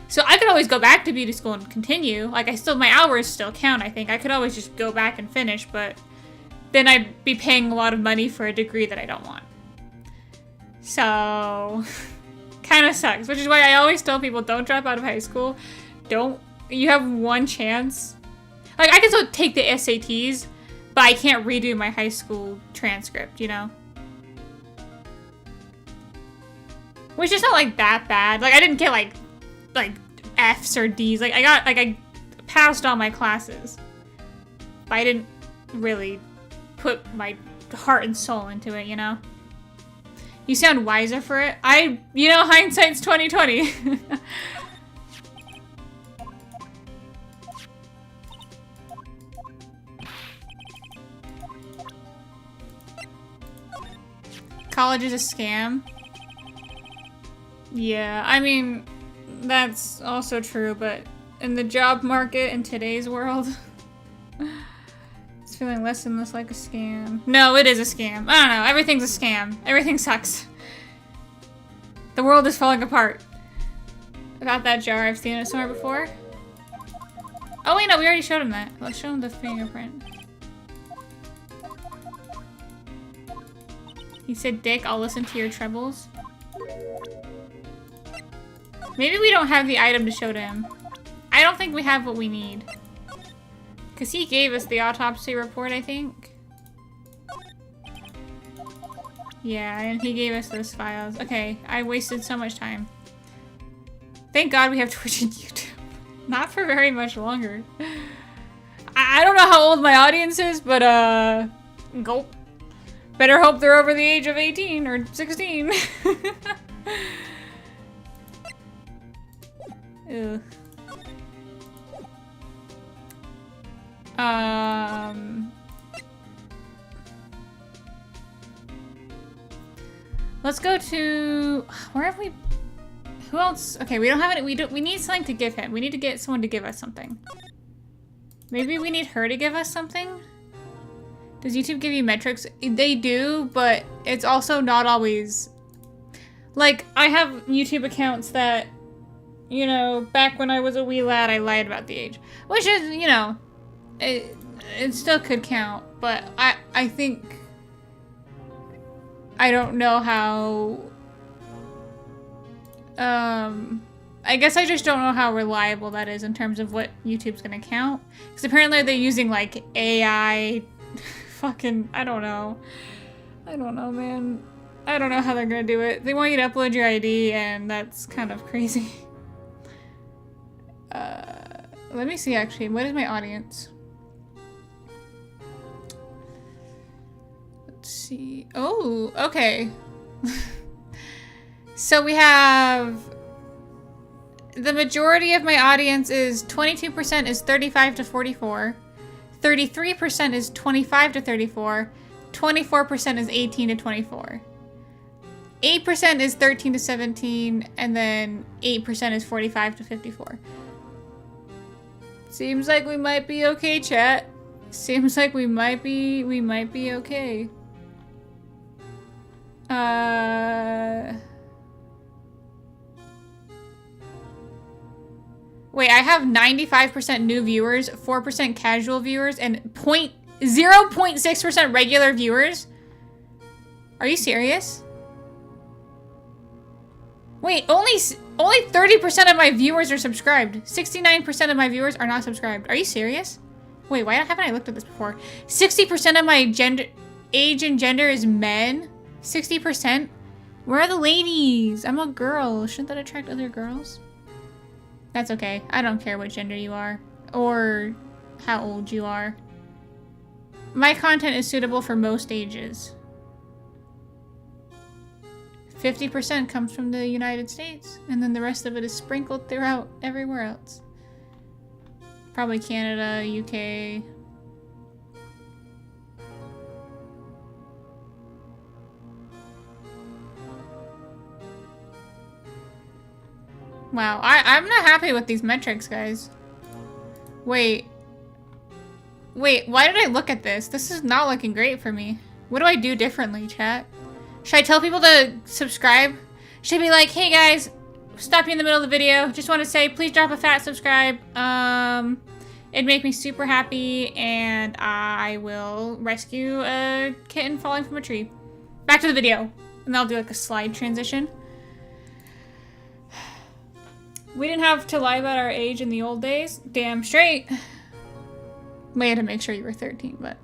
So I could always go back to beauty school and continue. Like, my hours still count, I think. I could always just go back and finish, but then I'd be paying a lot of money for a degree that I don't want. So, kind of sucks. Which is why I always tell people, don't drop out of high school. You have one chance. Like, I can still take the SATs, but I can't redo my high school transcript, you know? Which is not, like, that bad. Like, I didn't get, like F's or D's. Like, I passed all my classes. But I didn't really put my heart and soul into it, you know? You sound wiser for it. You know, hindsight's 2020. College is a scam. Yeah, I mean, that's also true, but in the job market in today's world, it's feeling less and less like a scam. No, it is a scam. I don't know. Everything's a scam. Everything sucks. The world is falling apart. About that jar, I've seen it somewhere before. Oh wait, no, we already showed him that. Let's show him the fingerprint. He said, Dick, I'll listen to your trebles. Maybe we don't have the item to show to him. I don't think we have what we need. Because he gave us the autopsy report, I think. Yeah, and he gave us those files. Okay, I wasted so much time. Thank God we have Twitch and YouTube. Not for very much longer. I don't know how old my audience is, but gulp. Better hope they're over the age of 18 or 16. Ugh. Let's go to where have we? Who else? Okay, we don't have it. We need something to give him. We need to get someone to give us something. Maybe we need her to give us something. Does YouTube give you metrics? They do, but it's also not always. Like, I have YouTube accounts that, you know, back when I was a wee lad, I lied about the age. Which is, you know, it still could count, but I think, I don't know how, I guess I just don't know how reliable that is in terms of what YouTube's gonna count. Because apparently they're using, like, AI, fucking, I don't know. I don't know, man. I don't know how they're gonna do it. They want you to upload your ID, and that's kind of crazy. Let me see, actually. What is my audience? Let's see. Oh, okay. So we have... The majority of my audience is 22% is 35 to 44. 33% is 25 to 34. 24% is 18 to 24. 8% is 13 to 17, and then 8% is 45 to 54. Seems like we might be okay, chat. Seems like we might be okay. Wait, I have 95% new viewers, 4% casual viewers, and 0.6% regular viewers? Are you serious? Wait, only 30% of my viewers are subscribed. 69% of my viewers are not subscribed. Are you serious? Wait, why haven't I looked at this before? 60% of my age and gender is men. 60%? Where are the ladies? I'm a girl. Shouldn't that attract other girls? That's okay. I don't care what gender you are. Or how old you are. My content is suitable for most ages. 50% comes from the United States, and then the rest of it is sprinkled throughout everywhere else. Probably Canada, UK. Wow, I'm not happy with these metrics, guys. Wait, why did I look at this? This is not looking great for me. What do I do differently, chat? Should I tell people to subscribe? Should I be like, hey guys, stop you in the middle of the video. Just want to say, please drop a fat subscribe. It'd make me super happy, and I will rescue a kitten falling from a tree. Back to the video. And I'll do like a slide transition. We didn't have to lie about our age in the old days. Damn straight. We had to make sure you were 13, but...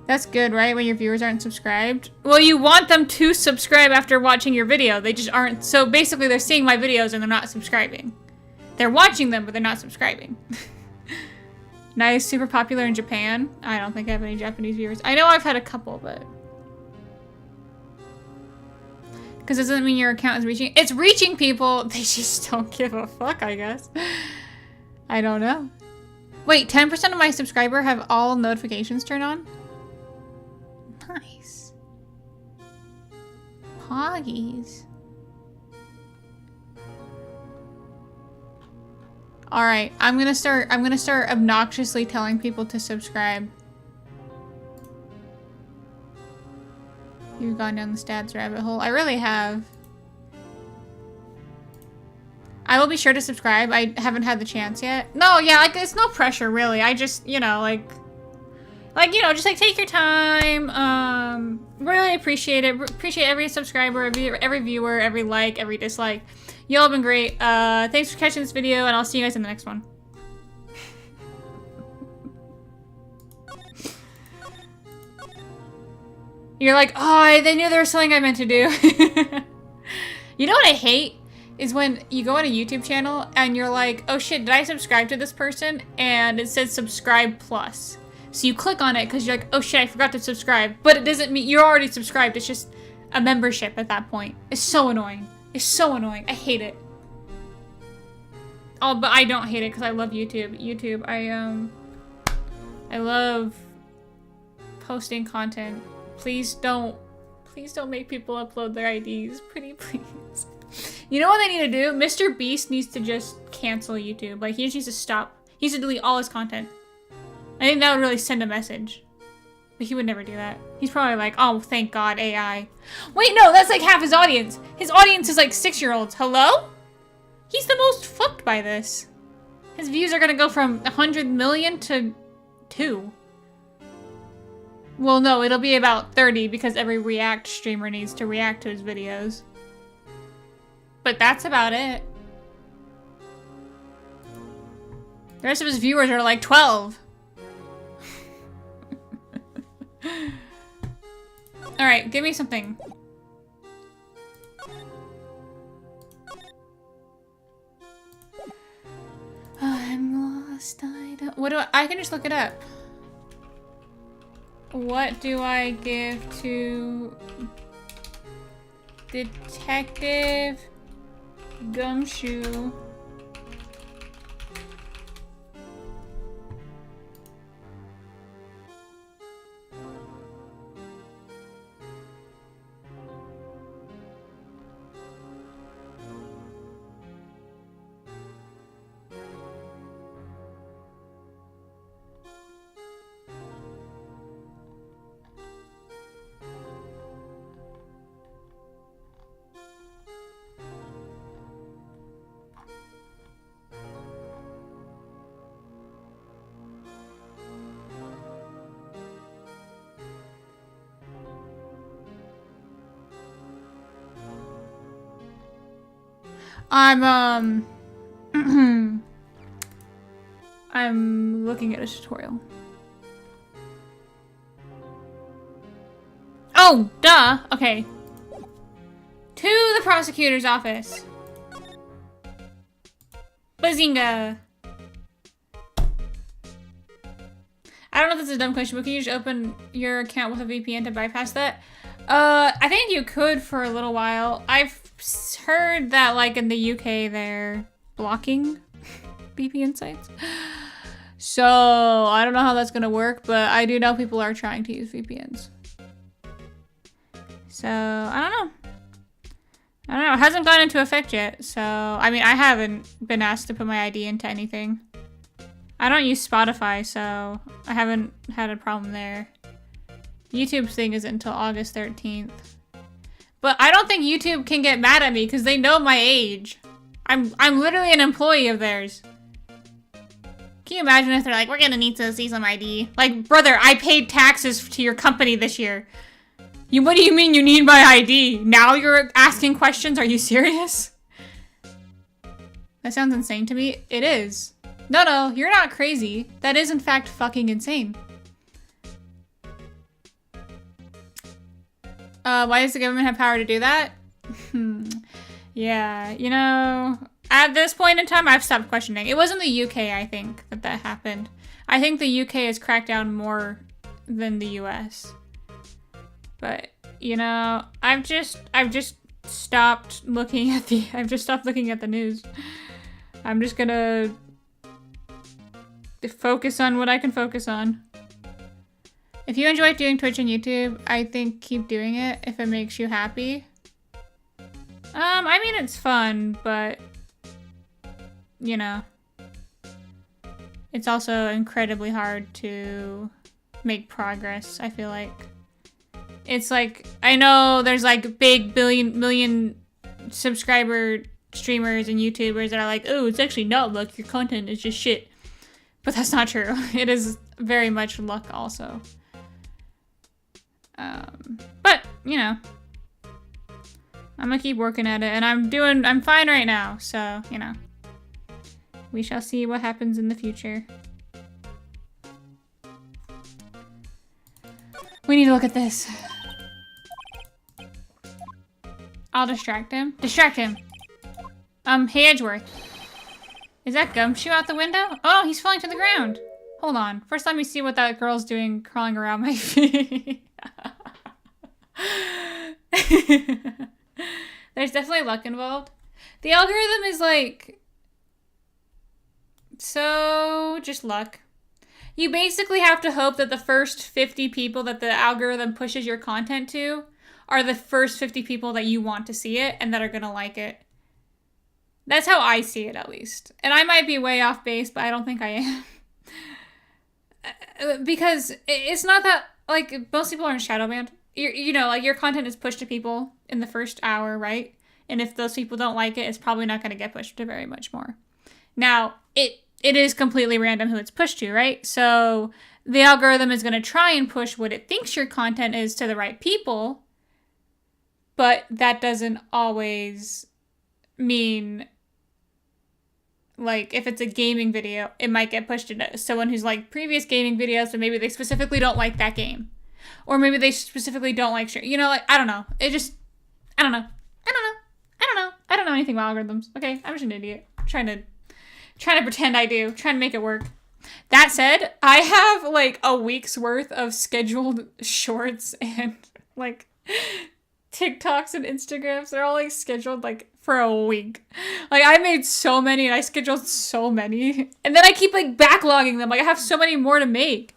That's good, right? When your viewers aren't subscribed? Well, you want them to subscribe after watching your video. They just aren't. So basically, they're seeing my videos and they're not subscribing. They're watching them, but they're not subscribing. Nice, super popular in Japan. I don't think I have any Japanese viewers. I know I've had a couple, but... Because it doesn't mean your account is reaching... It's reaching people! They just don't give a fuck, I guess. I don't know. Wait, 10% of my subscribers have all notifications turned on? Nice. Poggies. Alright, I'm gonna start obnoxiously telling people to subscribe. You've gone down the stats rabbit hole. I really have. I will be sure to subscribe. I haven't had the chance yet. No, yeah, like, it's no pressure, really. I just, you know, you know, just, like, take your time. Really appreciate it. Appreciate every subscriber, every viewer, every like, every dislike. You all have been great. Thanks for catching this video, and I'll see you guys in the next one. You're like, oh, they knew there was something I meant to do. You know what I hate? Is when you go on a YouTube channel and you're like, oh shit, did I subscribe to this person? And it says subscribe plus. So you click on it because you're like, oh shit, I forgot to subscribe. But it doesn't mean you're already subscribed. It's just a membership at that point. It's so annoying. It's so annoying. I hate it. Oh, but I don't hate it because I love YouTube. YouTube, I love posting content. Please don't make people upload their IDs. Pretty please. You know what they need to do? Mr. Beast needs to just cancel YouTube. Like, he just needs to stop. He needs to delete all his content. I think that would really send a message. But he would never do that. He's probably like, oh, thank God, AI. Wait, no, that's like half his audience. His audience is like 6-year-olds. Hello? He's the most fucked by this. His views are gonna go from 100 million to 2. Well, no, it'll be about 30 because every React streamer needs to react to his videos. But that's about it. The rest of his viewers are like 12. Alright, give me something. I'm lost, I don't... What do I can just look it up. What do I give to Detective Gumshoe? I'm looking at a tutorial. Oh, duh. Okay. To the prosecutor's office. Bazinga. I don't know if this is a dumb question, but can you just open your account with a VPN to bypass that? I think you could for a little while. I've heard that, like, in the UK, they're blocking VPN sites. So, I don't know how that's gonna work, but I do know people are trying to use VPNs. So, I don't know. I don't know. It hasn't gone into effect yet, so... I mean, I haven't been asked to put my ID into anything. I don't use Spotify, so I haven't had a problem there. YouTube's thing isn't until August 13th. But I don't think YouTube can get mad at me because they know my age. I'm literally an employee of theirs. Can you imagine if they're like, we're gonna need to see some ID? Like, brother, I paid taxes to your company this year. What do you mean you need my ID? Now you're asking questions? Are you serious? That sounds insane to me. It is. No, you're not crazy. That is in fact fucking insane. Why does the government have power to do that? Yeah, you know, at this point in time, I've stopped questioning. It was in the UK, I think, that happened. I think the UK has cracked down more than the US. But, you know, I've just stopped looking at the news. I'm just gonna focus on what I can focus on. If you enjoy doing Twitch and YouTube, I think keep doing it if it makes you happy. I mean, it's fun, but, you know, it's also incredibly hard to make progress, I feel like. It's like, I know there's like big million subscriber streamers and YouTubers that are like, oh, it's actually not luck, your content is just shit. But that's not true. It is very much luck also. But, you know, I'm gonna keep working at it, and I'm fine right now, so, you know. We shall see what happens in the future. We need to look at this. I'll distract him. Distract him! Hey Edgeworth. Is that Gumshoe out the window? Oh, he's falling to the ground! Hold on. First let me see what that girl's doing crawling around my feet. There's definitely luck involved. The algorithm is like... so... just luck. You basically have to hope that the first 50 people that the algorithm pushes your content to are the first 50 people that you want to see it and that are gonna like it. That's how I see it, at least. And I might be way off base, but I don't think I am. Because it's not that... like, most people are in shadow banned. You know, like, your content is pushed to people in the first hour, right? And if those people don't like it, it's probably not going to get pushed to very much more. Now, it is completely random who it's pushed to, right? So the algorithm is going to try and push what it thinks your content is to the right people, but that doesn't always mean... like, if it's a gaming video, it might get pushed to someone who's like previous gaming videos, but maybe they specifically don't like that game. Or maybe they specifically don't like... you know, like, I don't know. I don't know. I don't know anything about algorithms. Okay, I'm just an idiot. Trying to pretend I do. Trying to make it work. That said, I have, like, a week's worth of scheduled shorts and, like, TikToks and Instagrams. They're all, like, scheduled, like, for a week. Like, I made so many and I scheduled so many. And then I keep, like, backlogging them. Like, I have so many more to make.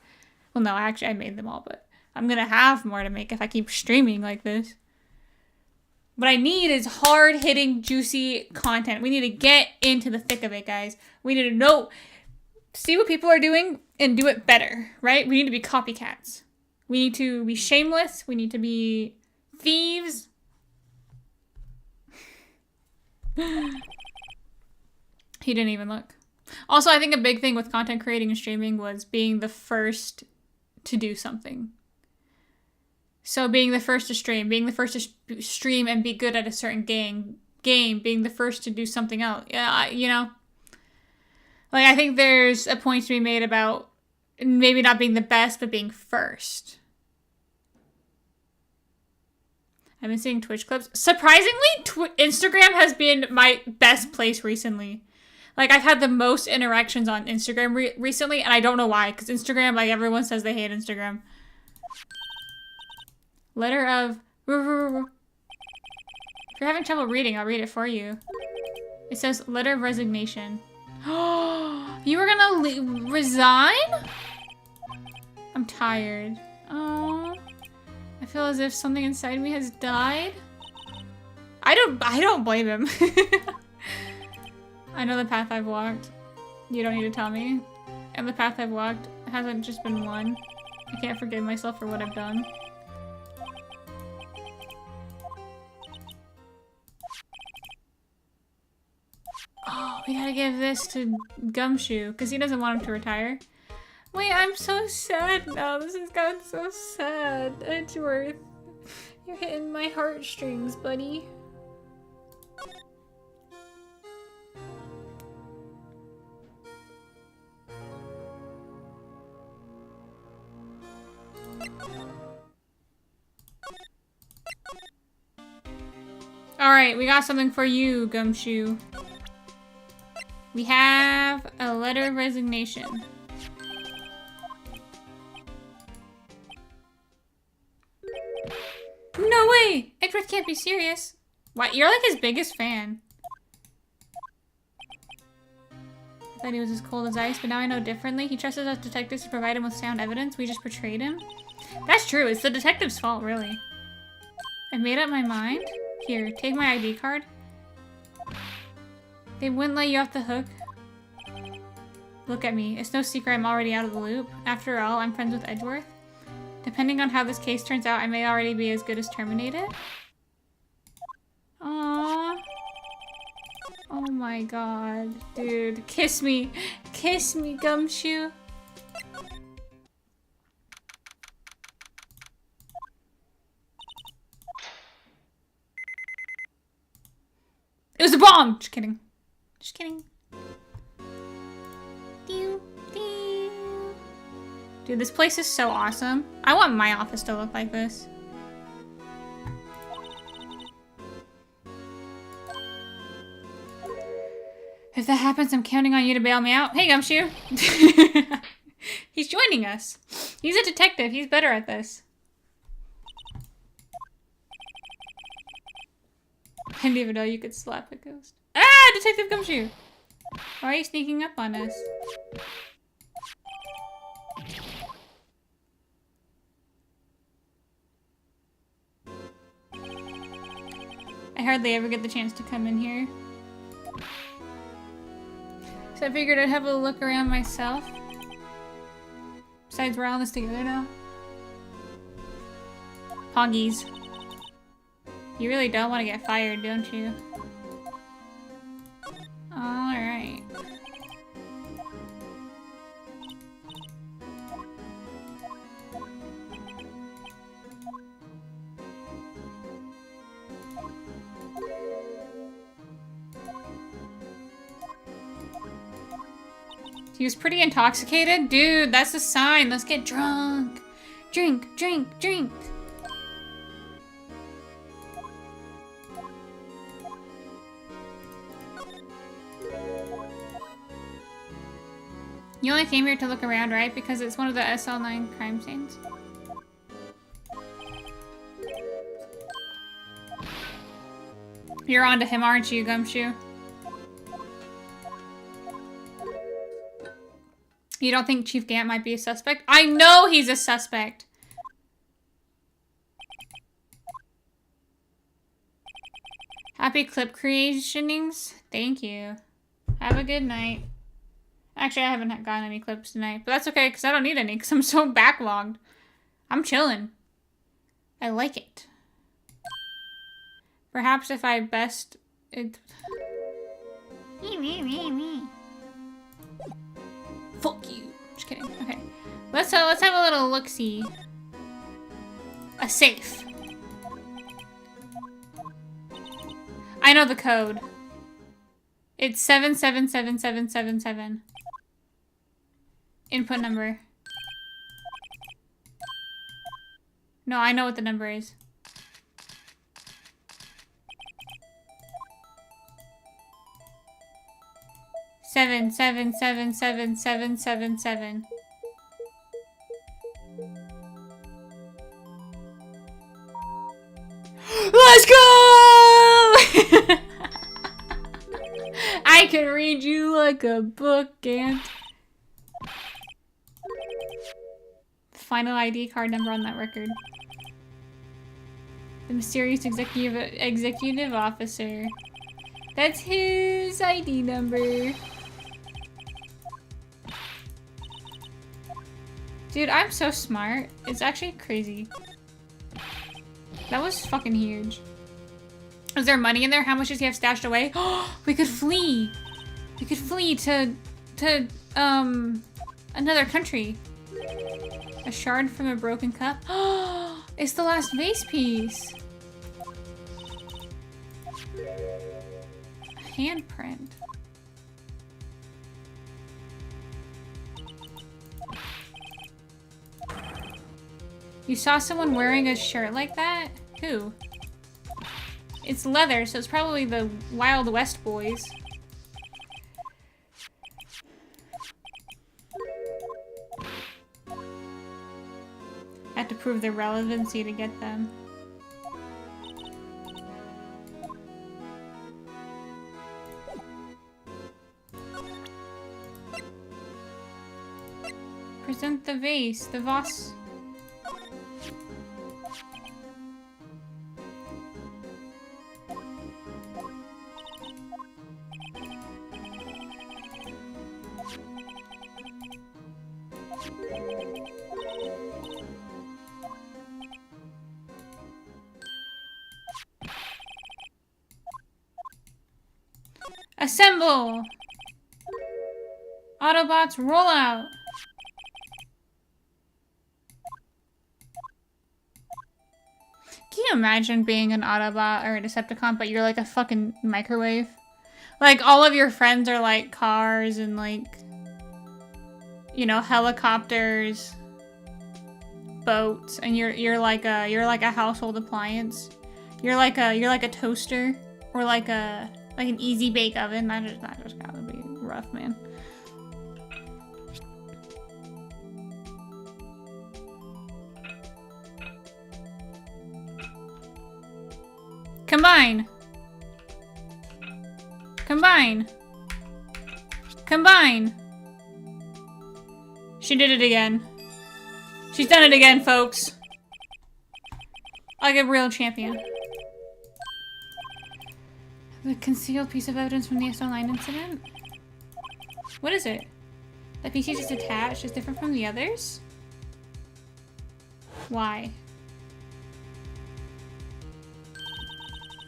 Well, no, actually, I made them all, but I'm gonna have more to make if I keep streaming like this. What I need is hard-hitting, juicy content. We need to get into the thick of it, guys. We need to know, see what people are doing and do it better, right? We need to be copycats. We need to be shameless. We need to be thieves. He didn't even look. Also, I think a big thing with content creating and streaming was being the first to do something. So being the first to stream, being the first to stream and be good at a certain game, being the first to do something else. Yeah, you know? Like, I think there's a point to be made about maybe not being the best, but being first. I've been seeing Twitch clips. Surprisingly, Instagram has been my best place recently. Like, I've had the most interactions on Instagram recently, and I don't know why, because Instagram, like, everyone says they hate Instagram. Letter of... If you're having trouble reading, I'll read it for you. It says, letter of resignation. You were gonna resign? I'm tired. Oh, I feel as if something inside me has died. I don't blame him. I know the path I've walked. You don't need to tell me. And the path I've walked hasn't just been one. I can't forgive myself for what I've done. Oh, we gotta give this to Gumshoe, because he doesn't want him to retire. Wait, I'm so sad now. This has gotten so sad. Edgeworth, you're hitting my heartstrings, buddy. Alright, we got something for you, Gumshoe. We have a letter of resignation. No way! Edgeworth can't be serious. What? You're like his biggest fan. I thought he was as cold as ice, but now I know differently. He trusted us detectives to provide him with sound evidence. We just betrayed him. That's true. It's the detective's fault, really. I made up my mind. Here, take my ID card. They wouldn't let you off the hook. Look at me. It's no secret I'm already out of the loop. After all, I'm friends with Edgeworth. Depending on how this case turns out, I may already be as good as terminated. Aww. Oh my god. Dude, kiss me. Kiss me, Gumshoe. It was a bomb! Just kidding. Just kidding. Dude, this place is so awesome. I want my office to look like this. If that happens, I'm counting on you to bail me out. Hey, Gumshoe. He's joining us. He's a detective. He's better at this. I didn't even know you could slap a ghost. Ah! Detective Gumshoe! Why are you sneaking up on us? I hardly ever get the chance to come in here. So I figured I'd have a look around myself. Besides, we're all in this together now. Poggies. You really don't want to get fired, don't you? Alright. He was pretty intoxicated? Dude, that's a sign. Let's get drunk. Drink, drink, drink. You only came here to look around, right? Because it's one of the SL9 crime scenes. You're onto him, aren't you, Gumshoe? You don't think Chief Gant might be a suspect? I know he's a suspect! Happy clip creationings. Thank you. Have a good night. Actually, I haven't gotten any clips tonight, but that's okay, because I don't need any, because I'm so backlogged. I'm chilling. I like it. Perhaps if I best... Fuck you. Just kidding. Okay. Let's have a little look-see. A safe. I know the code. It's 777777. Input number. No, I know what the number is. Seven, seven, seven, seven, seven, seven, seven. Let's go! I can read you like a book, and final ID card number on that record. The mysterious executive officer. That's his ID number. Dude, I'm so smart. It's actually crazy. That was fucking huge. Is there money in there? How much does he have stashed away? We could flee. We could flee to another country. A shard from a broken cup. It's the last vase piece. A handprint. You saw someone wearing a shirt like that? Who? It's leather, so it's probably the Wild West boys. I have to prove their relevancy to get them. Present the vase, the vase. Assemble! Autobots, roll out! Can you imagine being an Autobot or a Decepticon, but you're like a fucking microwave? Like, all of your friends are like cars and like, you know, helicopters, boats, and you're like a household appliance. You're like a toaster or like an easy bake oven. That just gotta be rough, man. Combine. Combine. Combine. She did it again. She's done it again, folks. Like a real champion. The concealed piece of evidence from the SO9 incident? What is it? That piece you just attached is different from the others? Why?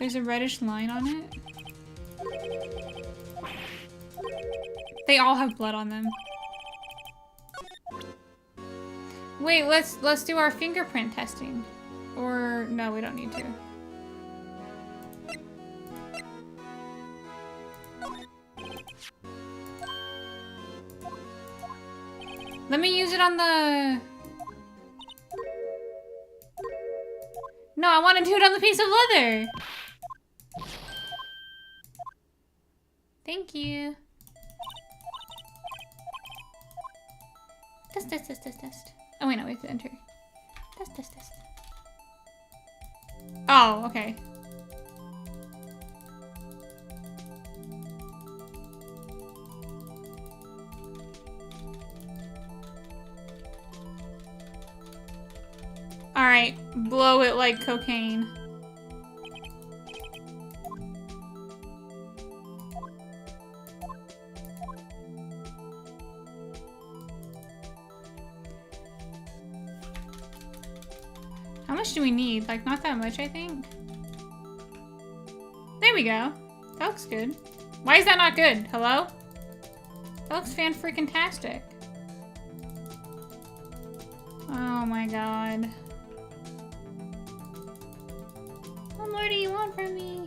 There's a reddish line on it. They all have blood on them. Wait, let's do our fingerprint testing. Or no, we don't need to. Let me use it on the... No, I want to do it on the piece of leather. Thank you. Test. Oh wait, no, we have to enter. Test. Oh, okay. Alright, blow it like cocaine. How much do we need? Like, not that much, I think. There we go. That looks good. Why is that not good? Hello? That looks fan-freaking-tastic. Oh my god. What more do you want from me?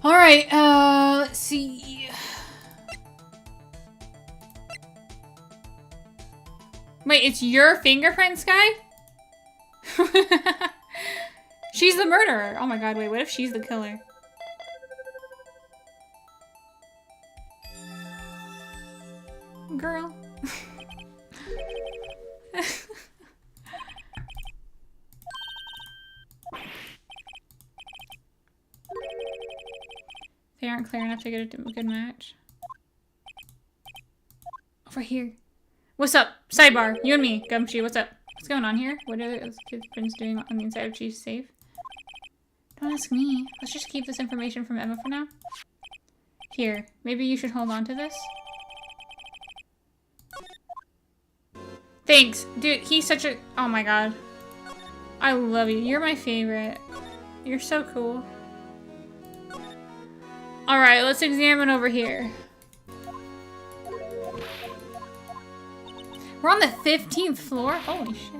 Alright, let's see. Wait, it's your fingerprint, Sky? She's the murderer. Oh my god, wait, what if she's the killer? Girl. They aren't clear enough to get a good match. Over here. What's up? Sidebar. You and me. Gumshoe, what's up? What's going on here? What are those kids' friends doing on the inside of Chief's safe? Don't ask me. Let's just keep this information from Emma for now. Here, maybe you should hold on to this. Thanks. Dude, he's such a... Oh my god. I love you. You're my favorite. You're so cool. Alright, let's examine over here. We're on the 15th floor? Holy shit.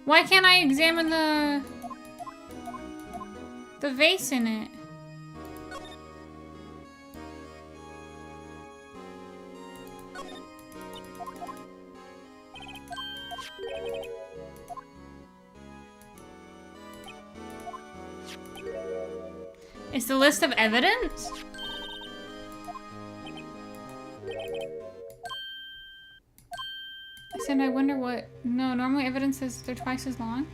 Why can't I examine the vase in it? It's the list of evidence? I said I wonder what... No, normally evidence is they're twice as long.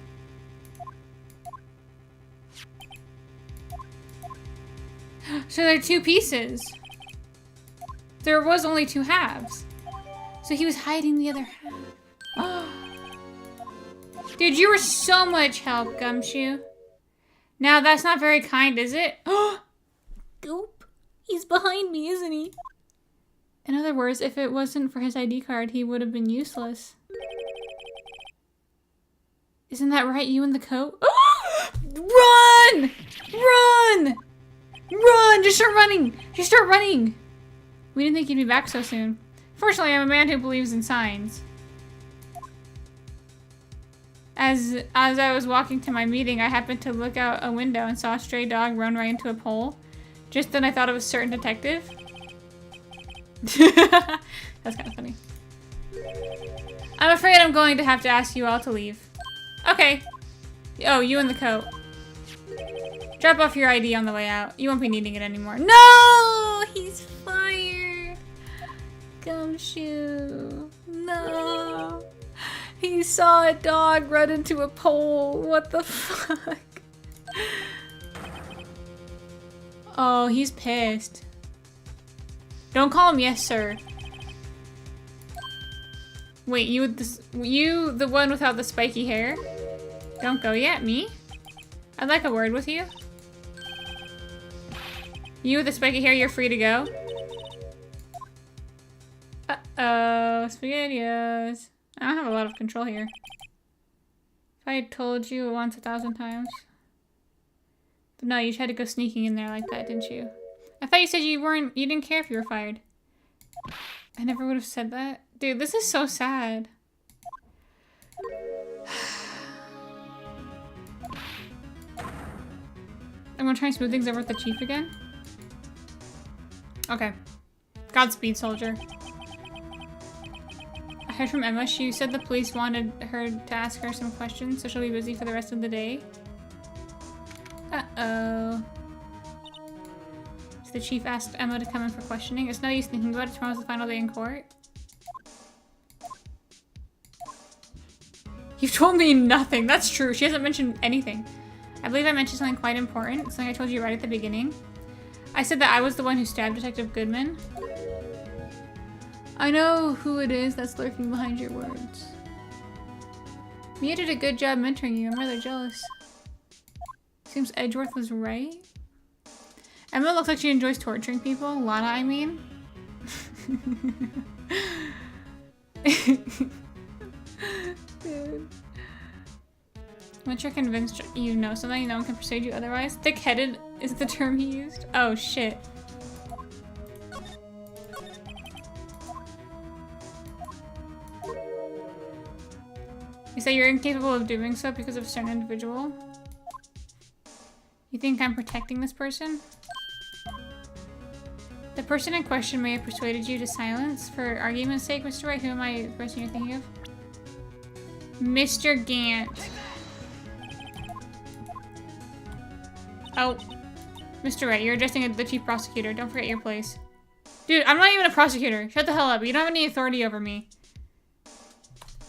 So they're 2 pieces. There was only 2 halves. So he was hiding the other half. Dude, you were so much help, Gumshoe. Now, that's not very kind, is it? Goop. He's behind me, isn't he? In other words, if it wasn't for his ID card, he would have been useless. Isn't that right, you in the coat? Run! Run! Run! Just start running! Just start running! We didn't think you'd be back so soon. Fortunately, I'm a man who believes in signs. As I was walking to my meeting, I happened to look out a window and saw a stray dog run right into a pole. Just then I thought it was a certain detective. That's kind of funny. I'm afraid I'm going to have to ask you all to leave. Okay. Oh, you in the coat. Drop off your ID on the way out. You won't be needing it anymore. No! He's fired. Gumshoe. No. He saw a dog run into a pole. What the fuck? Oh, he's pissed. Don't call him yes, sir. Wait, you the one without the spiky hair? Don't go yet, me? I'd like a word with you. You with the spiky hair, you're free to go. Uh-oh, SpaghettiOs. I don't have a lot of control here. If I had told you once 1,000 times. But no, you tried to go sneaking in there like that, didn't you? I thought you said you didn't care if you were fired. I never would have said that. Dude, this is so sad. I'm gonna try and smooth things over with the chief again. Okay. Godspeed, soldier. I heard from Emma. She said the police wanted her to ask her some questions, so she'll be busy for the rest of the day. Uh-oh. So the chief asked Emma to come in for questioning. It's no use thinking about it. Tomorrow's the final day in court. You've told me nothing. That's true. She hasn't mentioned anything. I believe I mentioned something quite important. Something I told you right at the beginning. I said that I was the one who stabbed Detective Goodman. I know who it is that's lurking behind your words. Mia did a good job mentoring you. I'm rather jealous. Seems Edgeworth was right. Emma looks like she enjoys torturing people. Lana, I mean. Dude. Once you're convinced you know something, no one can persuade you otherwise. Thick-headed is the term he used. Oh, shit. You say you're incapable of doing so because of a certain individual? You think I'm protecting this person? The person in question may have persuaded you to silence. For argument's sake, Mr. White, who am I the person you're thinking of? Mr. Gant. Oh. Mr. Wright, you're addressing the chief prosecutor. Don't forget your place. Dude, I'm not even a prosecutor. Shut the hell up. You don't have any authority over me.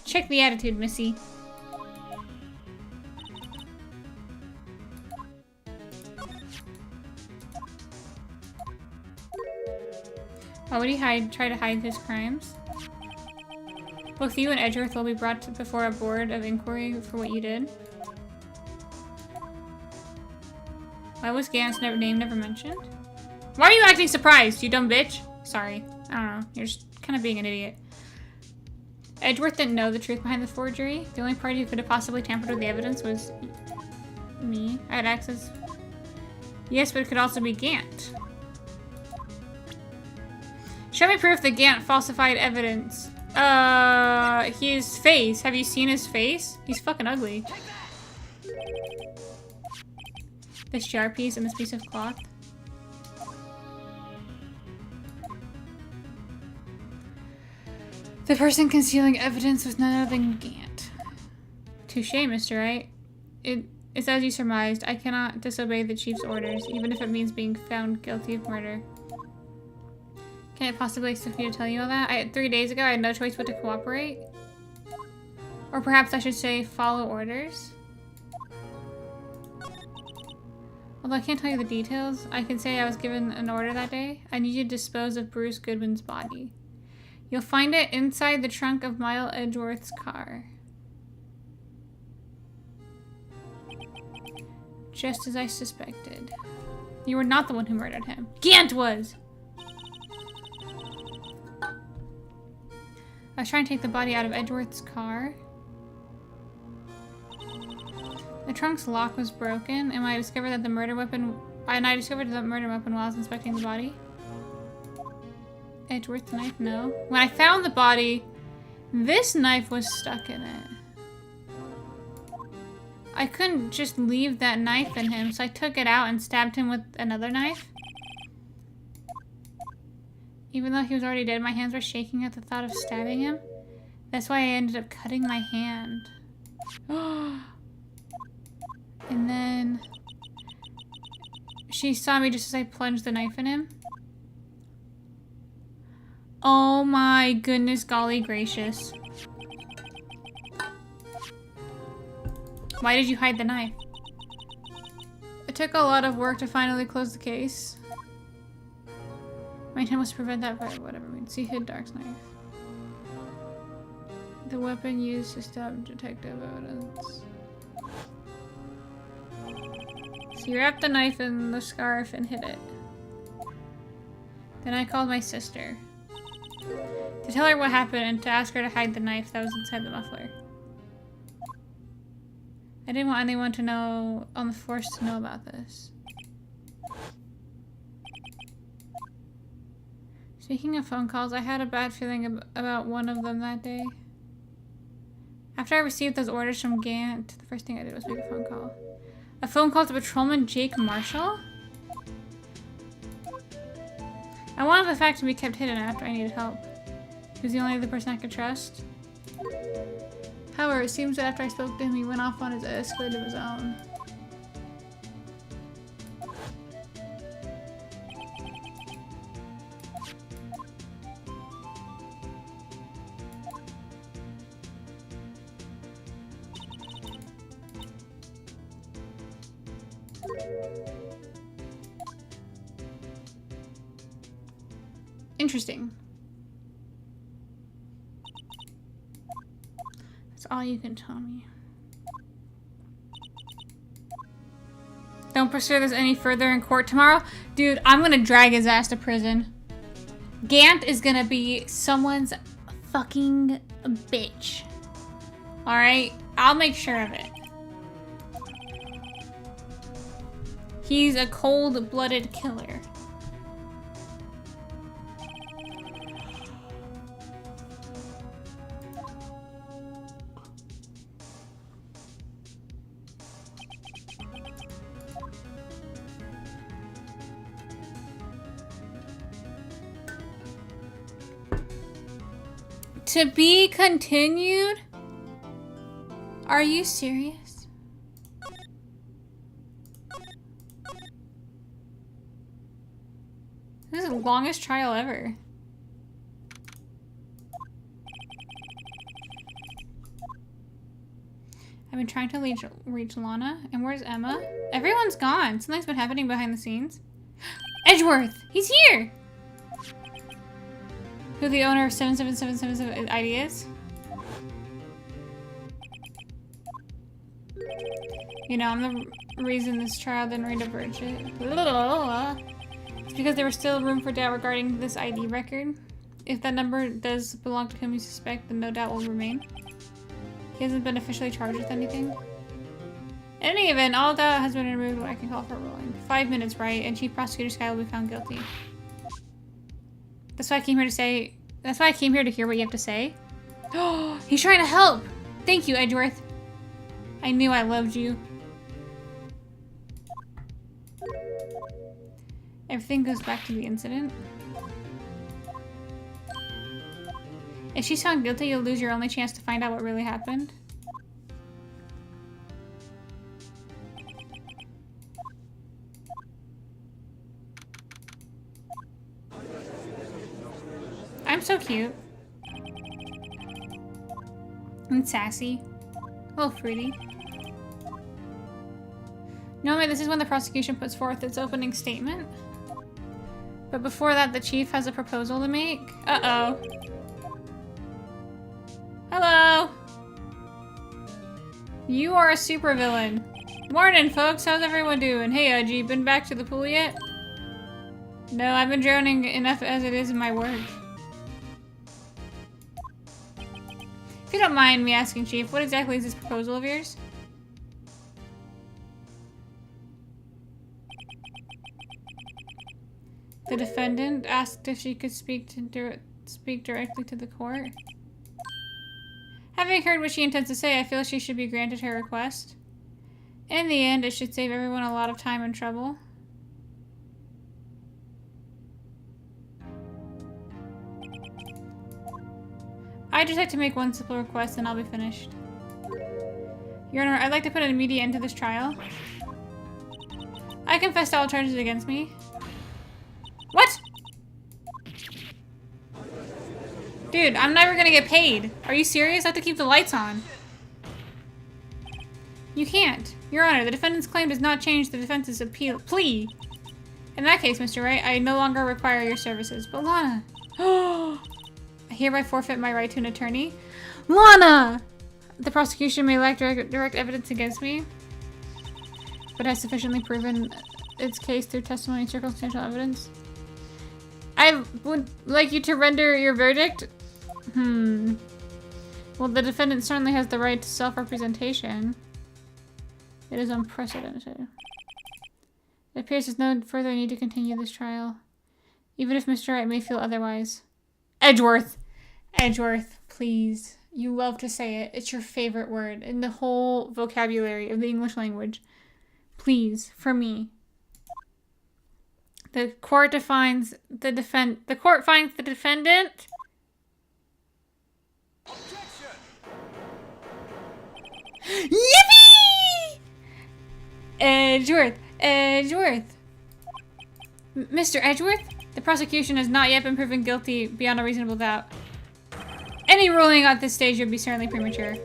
Check the attitude, missy. Why would he try to hide his crimes? Both you and Edgeworth will be brought before a board of inquiry for what you did. Why was Gant's name never mentioned? Why are you acting surprised, you dumb bitch? Sorry. I don't know. You're just kind of being an idiot. Edgeworth didn't know the truth behind the forgery. The only party who could have possibly tampered with the evidence was me. I had access. Yes, but it could also be Gant. Show me proof that Gant falsified evidence. His face. Have you seen his face? He's fucking ugly. This jar piece and this piece of cloth. The person concealing evidence was none other than Gant. Touché, Mr. Wright. It's as you surmised. I cannot disobey the chief's orders, even if it means being found guilty of murder. Can it possibly expect me to tell you all that? 3 days ago, I had no choice but to cooperate. Or perhaps I should say follow orders. Although I can't tell you the details, I can say I was given an order that day. I need you to dispose of Bruce Goodwin's body. You'll find it inside the trunk of Mile Edgeworth's car. Just as I suspected. You were not the one who murdered him. Gant was! I was trying to take the body out of Edgeworth's car. The trunk's lock was broken, and I discovered the murder weapon while I was inspecting the body. Edgeworth's knife, no. When I found the body, this knife was stuck in it. I couldn't just leave that knife in him, so I took it out and stabbed him with another knife. Even though he was already dead, my hands were shaking at the thought of stabbing him. That's why I ended up cutting my hand. And then she saw me just as I plunged the knife in him. Oh my goodness, golly gracious. Why did you hide the knife? It took a lot of work to finally close the case. My intent was to prevent that, but whatever means. He hid Dark's knife. The weapon used to stop detective evidence. So you wrapped the knife in the scarf and hid it. Then I called my sister to tell her what happened and to ask her to hide the knife that was inside the muffler. I didn't want anyone to know on the force to know about this. Speaking of phone calls, I had a bad feeling about one of them that day. After I received those orders from Gant, the first thing I did was make a phone call. A phone call to Patrolman Jake Marshall? I wanted the fact to be kept hidden after I needed help. He was the only other person I could trust. However, it seems that after I spoke to him, he went off on his escort of his own. Interesting. That's all you can tell me. Don't pursue this any further in court tomorrow. Dude, I'm gonna drag his ass to prison. Gant is gonna be someone's fucking bitch. Alright? I'll make sure of it. He's a cold-blooded killer. To be continued? Are you serious? This is longest trial ever. I've been trying to reach Lana. And where's Emma? Everyone's gone. Something's been happening behind the scenes. Edgeworth! He's here! Who the owner of 77777 ID is? You know, I'm the reason this trial didn't re-diverge it. It's because there was still room for doubt regarding this ID record. If that number does belong to whom you suspect, then no doubt will remain. He hasn't been officially charged with anything. In any event, all doubt has been removed when I can call for a ruling. 5 minutes, right? And Chief Prosecutor Sky will be found guilty. That's why I came here to say... That's why I came here to hear what you have to say. Oh, he's trying to help! Thank you, Edgeworth. I knew I loved you. Everything goes back to the incident. If she's found guilty, you'll lose your only chance to find out what really happened. I'm so cute. And sassy. A little fruity. Normally, this is when the prosecution puts forth its opening statement. But before that, the chief has a proposal to make. Uh-oh. Hello! You are a supervillain. Morning, folks. How's everyone doing? Hey, Udgy, been back to the pool yet? No, I've been drowning enough as it is in my work. If you don't mind me asking, Chief, what exactly is this proposal of yours? The defendant asked if she could speak directly to the court. Having heard what she intends to say, I feel she should be granted her request. In the end, it should save everyone a lot of time and trouble. I'd just like to make one simple request and I'll be finished. Your Honor, I'd like to put an immediate end to this trial. I confess to all charges against me. What? Dude, I'm never gonna get paid. Are you serious? I have to keep the lights on. You can't. Your Honor, the defendant's claim does not change the defense's plea. In that case, Mr. Wright, I no longer require your services. But Lana... I hereby forfeit my right to an attorney. Lana! The prosecution may lack direct evidence against me, but has sufficiently proven its case through testimony and circumstantial evidence. I would like you to render your verdict. Well, the defendant certainly has the right to self-representation. It is unprecedented. It appears there's no further need to continue this trial, even if Mr. Wright may feel otherwise. Edgeworth! Edgeworth, please. You love to say it. It's your favorite word in the whole vocabulary of the English language. Please, for me. The court finds the defendant. Yippee! Edgeworth! Edgeworth! Mr. Edgeworth? The prosecution has not yet been proven guilty beyond a reasonable doubt. Any ruling at this stage would be certainly premature.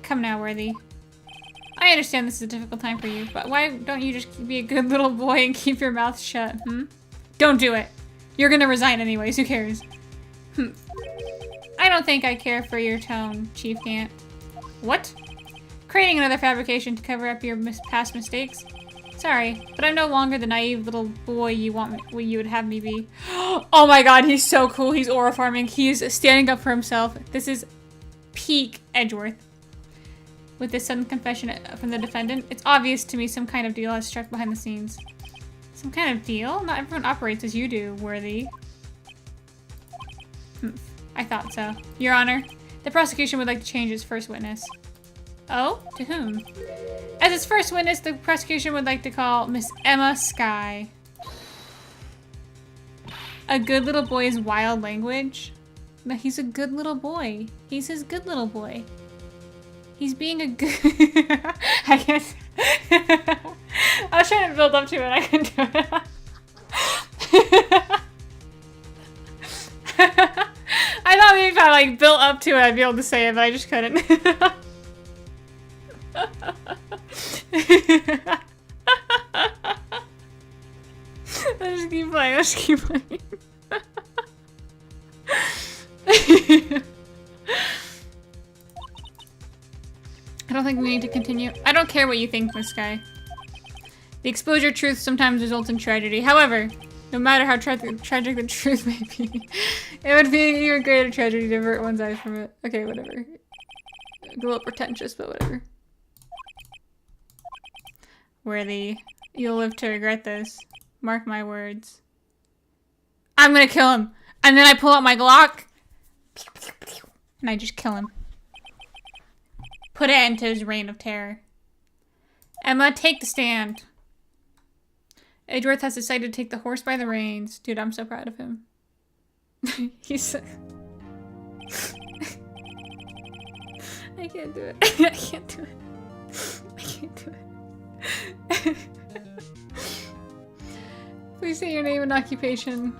Come now, Worthy. I understand this is a difficult time for you, but why don't you just be a good little boy and keep your mouth shut, Don't do it. You're gonna resign anyways, who cares? I don't think I care for your tone, Chief Gant. What? Creating another fabrication to cover up your past mistakes? Sorry, but I'm no longer the naive little boy you would have me be. Oh my god, he's so cool. He's aura farming. He's standing up for himself. This is peak Edgeworth. With this sudden confession from the defendant, it's obvious to me some kind of deal has struck behind the scenes. Some kind of deal? Not everyone operates as you do, Worthy. I thought so. Your Honor, the prosecution would like to change its first witness. Oh? To whom? As its first witness, the prosecution would like to call Miss Emma Sky. A good little boy's wild language? No, he's a good little boy. He's his good little boy. He's being a good... I guess... I was trying to build up to it. I couldn't do it. I like built up to it, I'd be able to say it, but I just couldn't. Let's just keep playing. Let's keep playing. I don't think we need to continue. I don't care what you think, Miss Sky. The exposure of truth sometimes results in tragedy. However, no matter how tragic the truth may be, it would be an even greater tragedy to avert one's eyes from it. Okay, whatever. A little pretentious, but whatever. Worthy. You'll live to regret this. Mark my words. I'm gonna kill him. And then I pull out my Glock. And I just kill him. Put an end to his reign of terror. Emma, take the stand. Edgeworth has decided to take the horse by the reins. Dude, I'm so proud of him. He's so... I can't do it. I can't do it. I can't do it. Please say your name and occupation.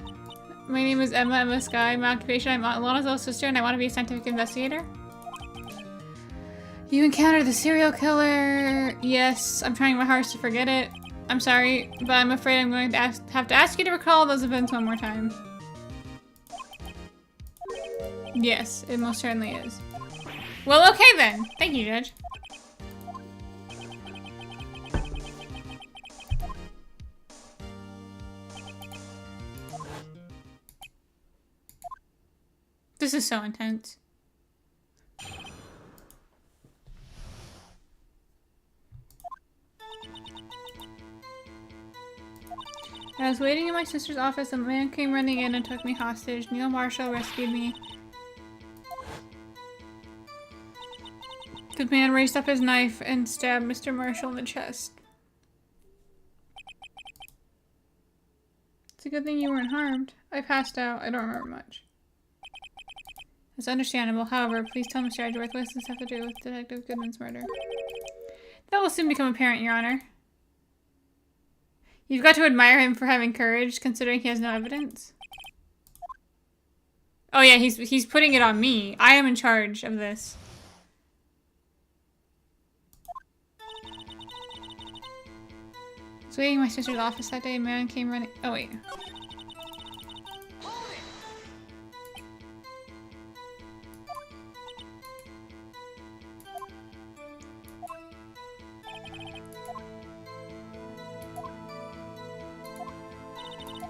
My name is Emma Sky. My occupation, I'm Lana's little sister and I want to be a scientific investigator. You encountered the serial killer. Yes, I'm trying my hardest to forget it. I'm sorry, but I'm afraid I'm going to have to ask you to recall those events one more time. Yes, it most certainly is. Well, okay then. Thank you, Judge. This is so intense. I was waiting in my sister's office and a man came running in and took me hostage. Neil Marshall rescued me. The man raised up his knife and stabbed Mr. Marshall in the chest. It's a good thing you weren't harmed. I passed out. I don't remember much. It's understandable. However, please tell Mr. Edgeworth what does this have to do with Detective Goodman's murder? That will soon become apparent, Your Honor. You've got to admire him for having courage, considering he has no evidence. Oh yeah, he's putting it on me. I am in charge of this. I was waiting in my sister's office that day. A man came running. Oh wait.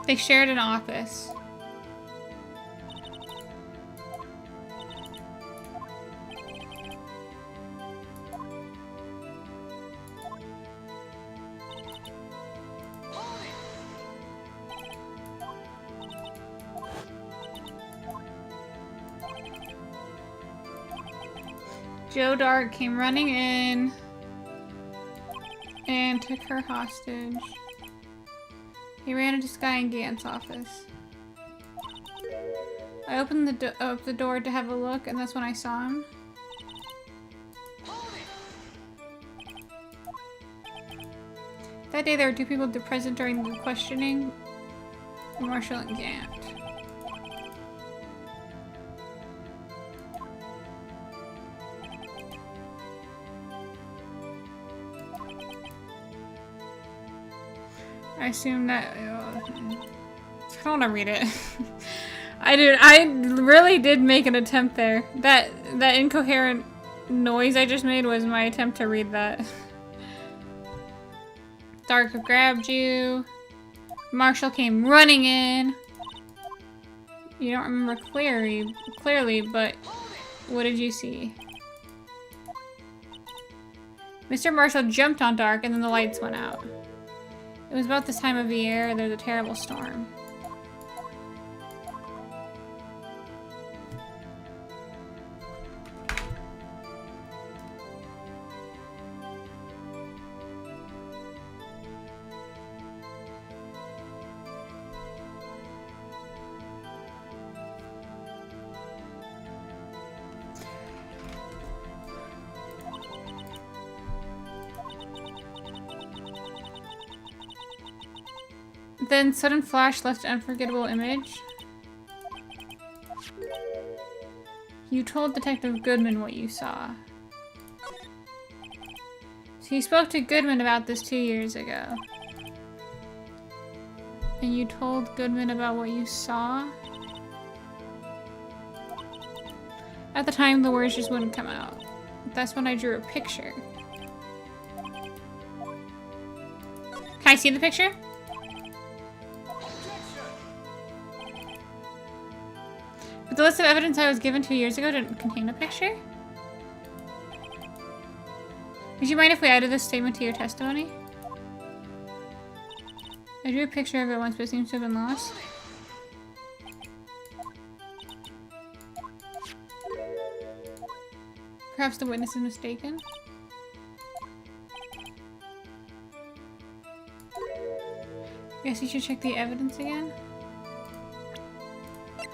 They shared an office. Joe Dark came running in and took her hostage. He ran into Sky and Gant's office. I opened the door to have a look, and that's when I saw him. That day there were two people present during the questioning, Marshall and Gant. I assume that... I don't want to read it. I really did make an attempt there. That incoherent noise I just made was my attempt to read that. Dark grabbed you. Marshall came running in. You don't remember clearly, but what did you see? Mr. Marshall jumped on Dark and then the lights went out. It was about this time of the year. There's a terrible storm. Then sudden flash left an unforgettable image. You told Detective Goodman what you saw. So you spoke to Goodman about this 2 years ago. And you told Goodman about what you saw? At the time, the words just wouldn't come out. That's when I drew a picture. Can I see the picture? But the list of evidence I was given 2 years ago didn't contain a picture? Would you mind if we added this statement to your testimony? I drew a picture of it once, but it seems to have been lost. Perhaps the witness is mistaken? Guess you should check the evidence again?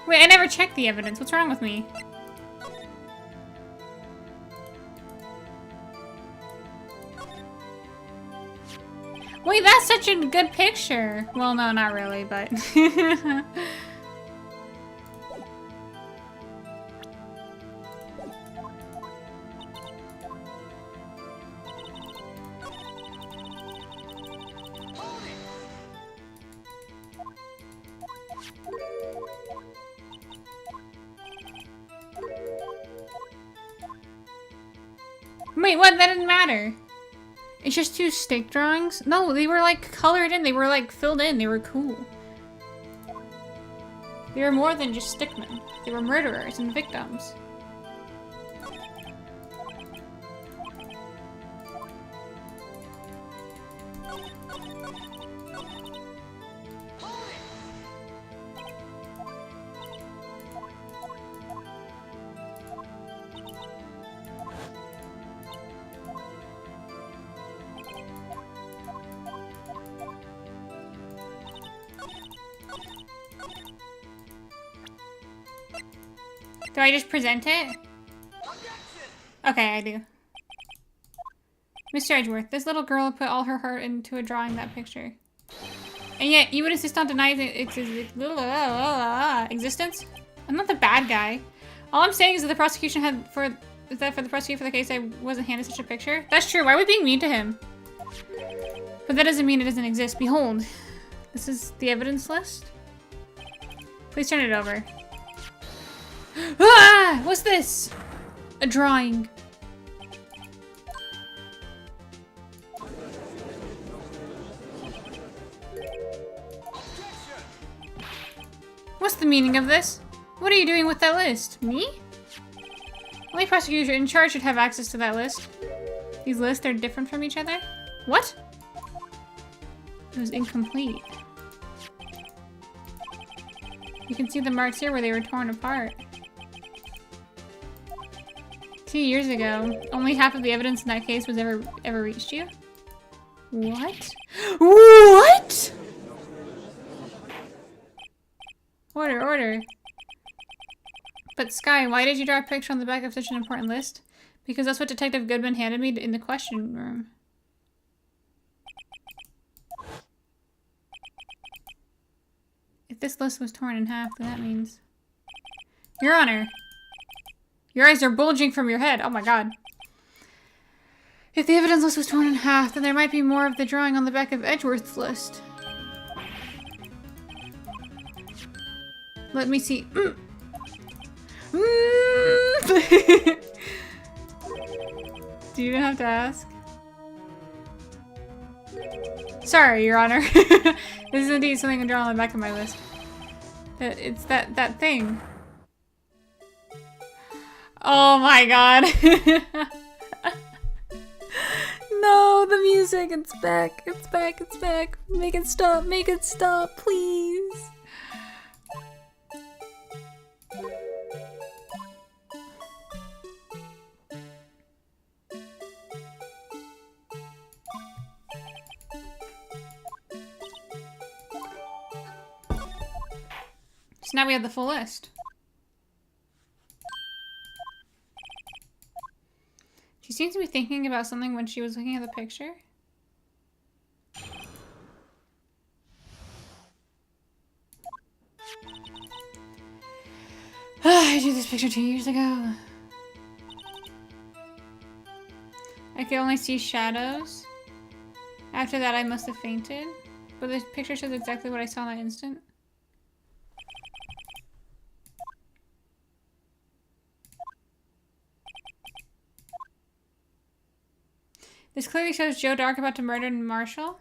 Wait, I never checked the evidence. What's wrong with me? Wait, that's such a good picture. Well, no, not really, but... Wait, what? That didn't matter. It's just 2 stick drawings? No, they were like colored in. They were like filled in. They were cool. They were more than just stickmen. They were murderers and victims. Do I just present it? Okay, I do. Mr. Edgeworth, this little girl put all her heart into a drawing that picture. And yet, you would insist on denying its existence? I'm not the bad guy. All I'm saying is that the prosecution had for the prosecutor for the case I wasn't handed such a picture. That's true. Why are we being mean to him? But that doesn't mean it doesn't exist. Behold. This is the evidence list. Please turn it over. Ah! What's this? A drawing. What's the meaning of this? What are you doing with that list? Me? Only prosecutor in charge should have access to that list. These lists are different from each other? What? It was incomplete. You can see the marks here where they were torn apart. 2 years ago, only half of the evidence in that case was ever reached you? What? What? Order, order. But Sky, why did you draw a picture on the back of such an important list? Because that's what Detective Goodman handed me in the question room. If this list was torn in half, then that means... Your Honor! Your eyes are bulging from your head. Oh my god. If the evidence list was torn in half, then there might be more of the drawing on the back of Edgeworth's list. Let me see. Do you even have to ask? Sorry, Your Honor. This is indeed something I draw on the back of my list. It's that thing. Oh my god. No, the music, it's back. It's back, it's back. Make it stop, please. So now we have the full list. She seems to be thinking about something when she was looking at the picture. I did this picture 2 years ago. I could only see shadows. After that, I must have fainted. But this picture shows exactly what I saw in that instant. This clearly shows Joe Dark about to murder Marshall.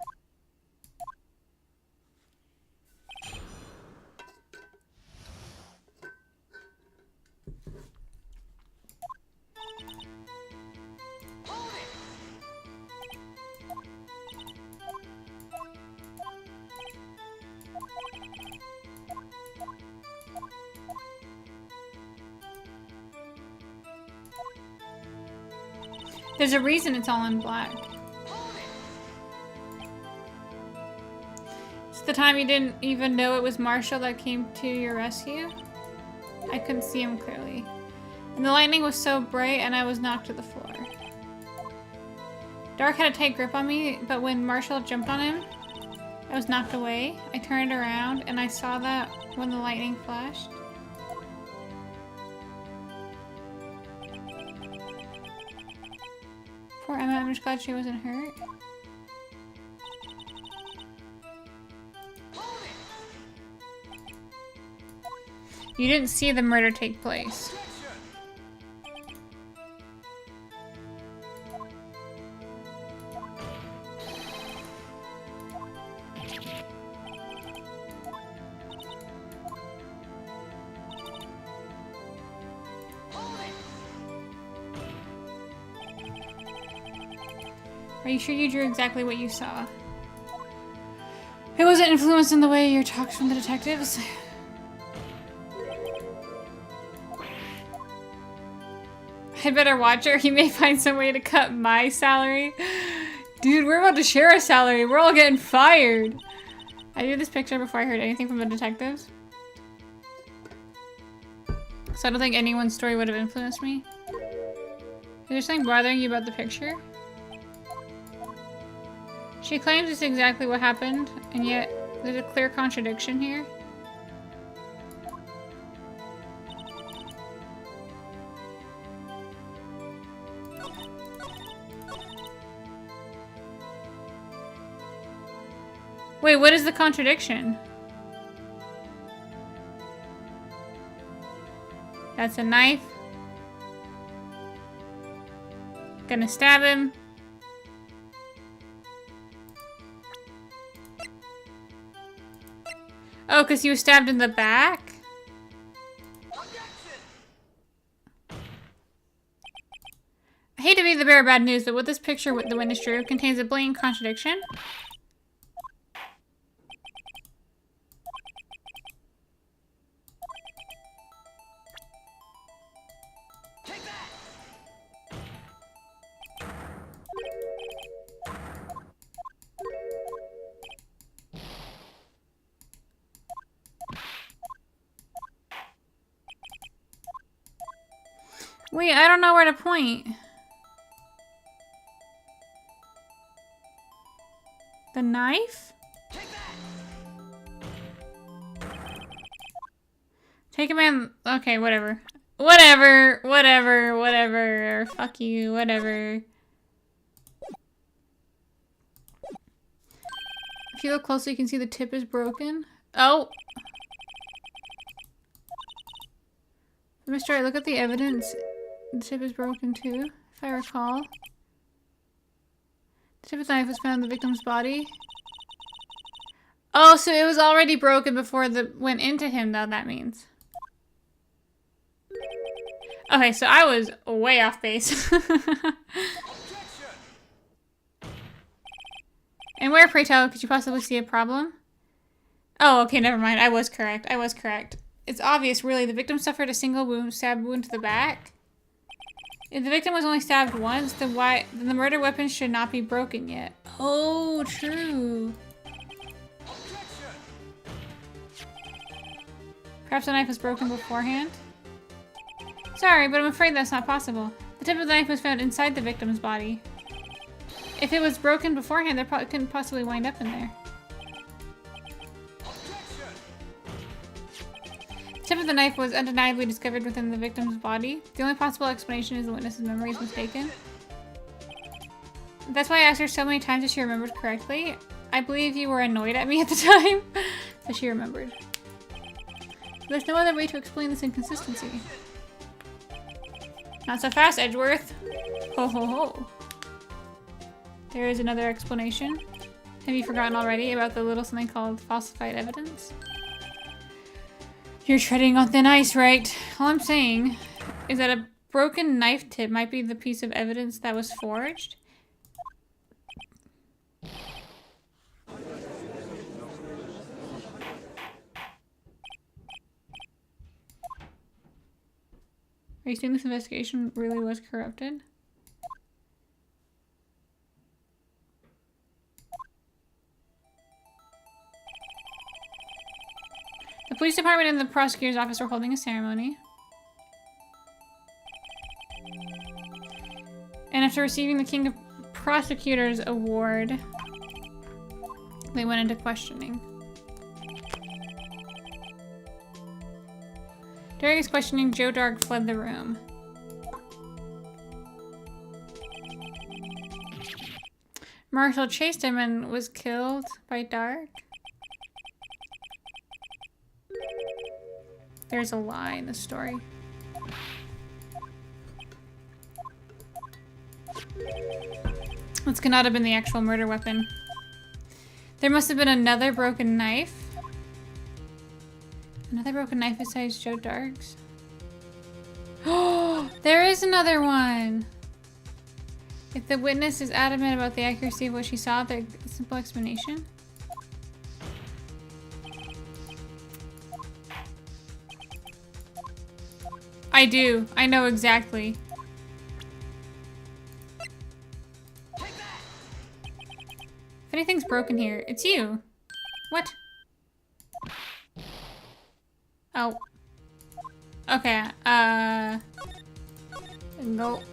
There's a reason it's all in black. It's the time you didn't even know it was Marshall that came to your rescue. I couldn't see him clearly. And the lightning was so bright and I was knocked to the floor. Dark had a tight grip on me, but when Marshall jumped on him, I was knocked away. I turned around and I saw that when the lightning flashed. Poor Emma, I'm just glad she wasn't hurt. You didn't see the murder take place. Are you sure you drew exactly what you saw? It wasn't influenced in the way you talked from the detectives. I'd better watch her. He may find some way to cut my salary. Dude, we're about to share a salary. We're all getting fired. I did this picture before I heard anything from the detectives. So I don't think anyone's story would have influenced me. Is there something bothering you about the picture? She claims it's exactly what happened, and yet there's a clear contradiction here. Wait, what is the contradiction? That's a knife. Gonna stab him. Oh, because he was stabbed in the back? I hate to be the bearer of bad news, but what this picture with the witness drew contains a blatant contradiction. Wait, I don't know where to point. The knife? Take a man. Okay, whatever. Whatever. Fuck you, whatever. If you look closely, you can see the tip is broken. Oh! Mr. Wright, look at the evidence. The tip is broken too, if I recall. The tip of the knife was found in the victim's body. Oh, so it was already broken before it went into him, though, that means. Okay, so I was way off base. And where, pray tell, could you possibly see a problem? Oh, okay, never mind. I was correct. It's obvious, really. The victim suffered a single wound, stab wound to the back. If the victim was only stabbed once, then the murder weapon should not be broken yet. Oh, true. Perhaps the knife was broken beforehand? Sorry, but I'm afraid that's not possible. The tip of the knife was found inside the victim's body. If it was broken beforehand, they couldn't possibly wind up in there. tip of the knife was undeniably discovered within the victim's body. The only possible explanation is the witness's memory is mistaken. That's why I asked her so many times if she remembered correctly. I believe you were annoyed at me at the time, so she remembered. There's no other way to explain this inconsistency. Not so fast, Edgeworth. Ho ho ho. There is another explanation. Have you forgotten already about the little something called falsified evidence? You're treading on thin ice, right? All I'm saying is that a broken knife tip might be the piece of evidence that was forged. Are you saying this investigation really was corrupted? The police department and the prosecutor's office were holding a ceremony. And after receiving the King of Prosecutors Award, they went into questioning. During his questioning, Joe Dark fled the room. Marshall chased him and was killed by Dark. There's a lie in the story. This could not have been the actual murder weapon. There must have been another broken knife. Another broken knife besides Joe Dark's. Oh, there is another one! If the witness is adamant about the accuracy of what she saw, the simple explanation. I do. I know exactly. If anything's broken here, it's you. What? Oh. Okay, nope.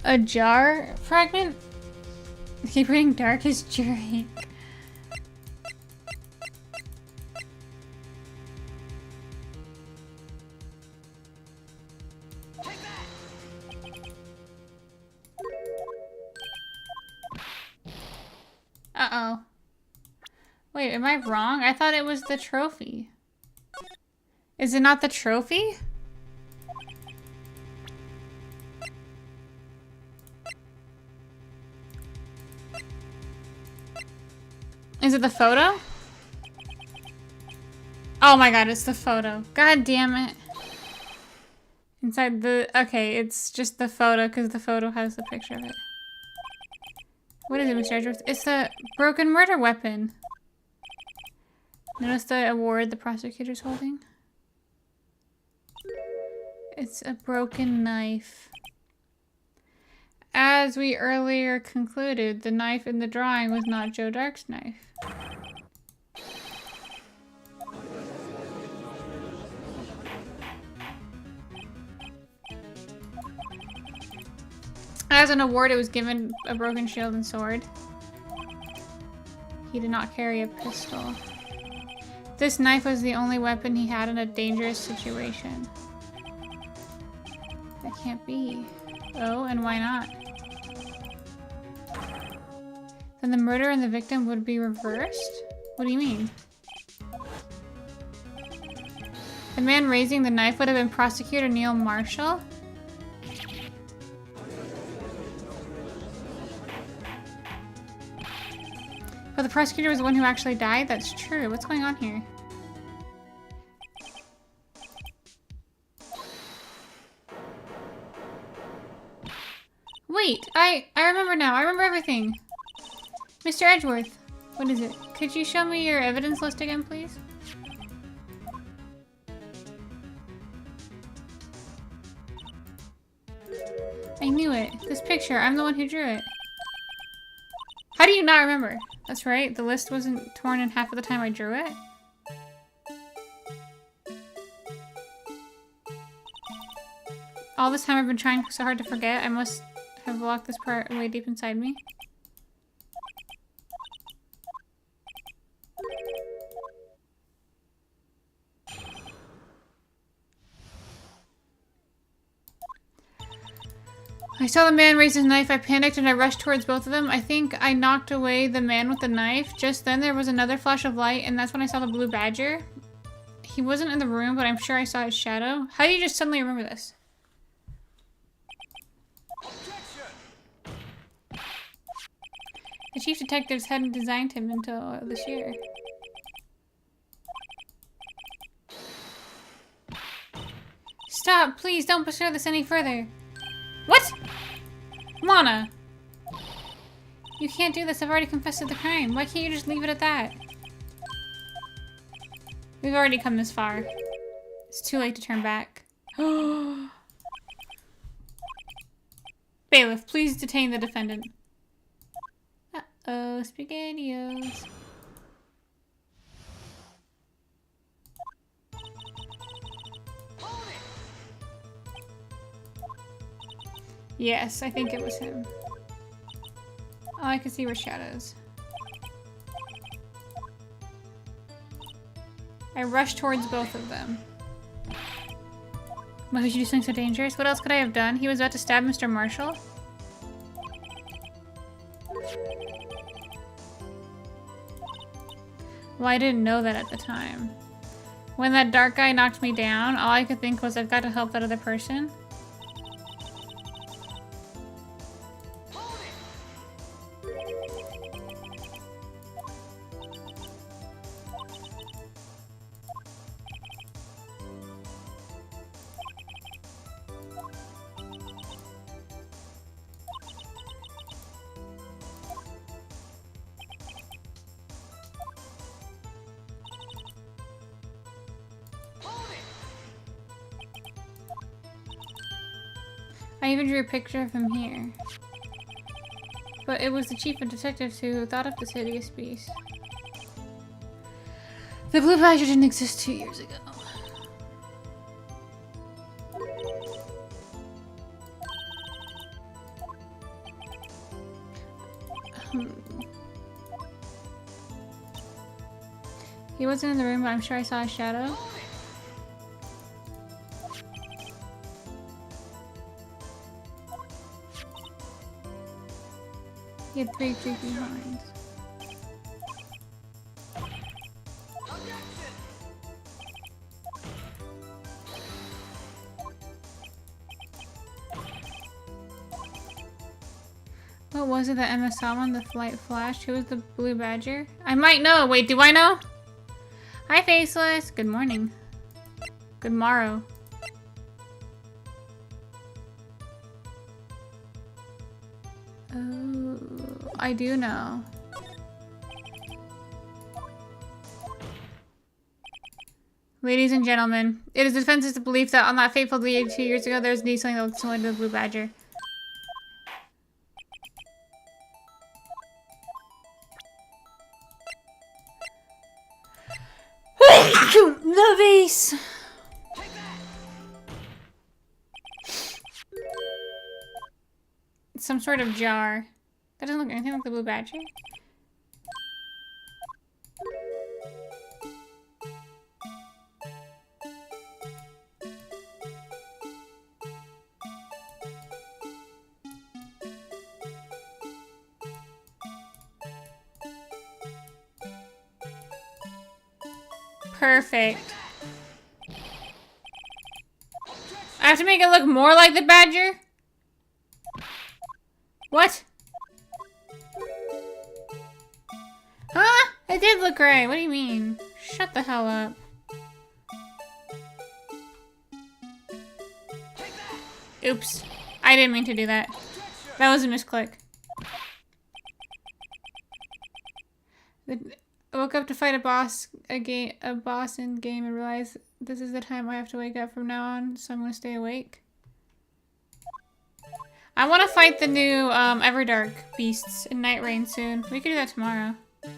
A jar fragment? Keep reading Darkest Jury. Uh-oh. Wait, am I wrong? I thought it was the trophy. Is it not the trophy? Is it the photo? Oh my god, it's the photo. God damn it. Inside the... Okay, it's just the photo because the photo has the picture of it. What is it, Mr. Edgeworth? It's a broken murder weapon. Notice the award the prosecutor's holding? It's a broken knife. As we earlier concluded, the knife in the drawing was not Joe Dark's knife. As an award, it was given a broken shield and sword. He did not carry a pistol. This knife was the only weapon he had in a dangerous situation. That can't be. Oh, and why not? Then the murder and the victim would be reversed? What do you mean? The man raising the knife would have been Prosecutor Neil Marshall? But the prosecutor was the one who actually died? That's true. What's going on here? Wait, I remember now. I remember everything. Mr. Edgeworth, what is it? Could you show me your evidence list again, please? I knew it. This picture, I'm the one who drew it. How do you not remember? That's right, the list wasn't torn in half of the time I drew it. All this time I've been trying so hard to forget. I must have locked this part way deep inside me. I saw the man raise his knife. I panicked and I rushed towards both of them. I think I knocked away the man with the knife. Just then there was another flash of light, and that's when I saw the blue badger. He wasn't in the room, but I'm sure I saw his shadow. How do you just suddenly remember this? The chief detectives hadn't designed him until this year. Stop, please, don't pursue this any further. What? Lana! You can't do this, I've already confessed to the crime. Why can't you just leave it at that? We've already come this far. It's too late to turn back. Bailiff, please detain the defendant. Uh-oh, SpaghettiOs. Yes, I think it was him. All I could see were shadows. I rushed towards both of them. Why would you do something so dangerous? What else could I have done? He was about to stab Mr. Marshall? Well, I didn't know that at the time. When that dark guy knocked me down, all I could think was I've got to help that other person. I even drew a picture of him here. But it was the chief of detectives who thought of this hideous beast. The blue badger didn't exist 2 years ago. He wasn't in the room, but I'm sure I saw a shadow. He had 3 creepy horns. What was it that Emma saw when the light flashed? Who was the blue badger? I might know! Wait, do I know? Hi, Faceless! Good morning. Good morrow. Oh, I do know. Ladies and gentlemen, it is the defense's belief that on that fateful day 2 years ago, there was indeed something that looked similar to the blue badger. The vase! It's some sort of jar. That doesn't look anything like the blue badger. Perfect. I have to make it look more like the badger? What? Huh? It did look right. What do you mean? Shut the hell up. Oops. I didn't mean to do that. That was a misclick. I woke up to fight a boss in game and realized this is the time I have to wake up from now on, so I'm gonna stay awake. I want to fight the new Everdark beasts in Night Rain soon. We could do that tomorrow. I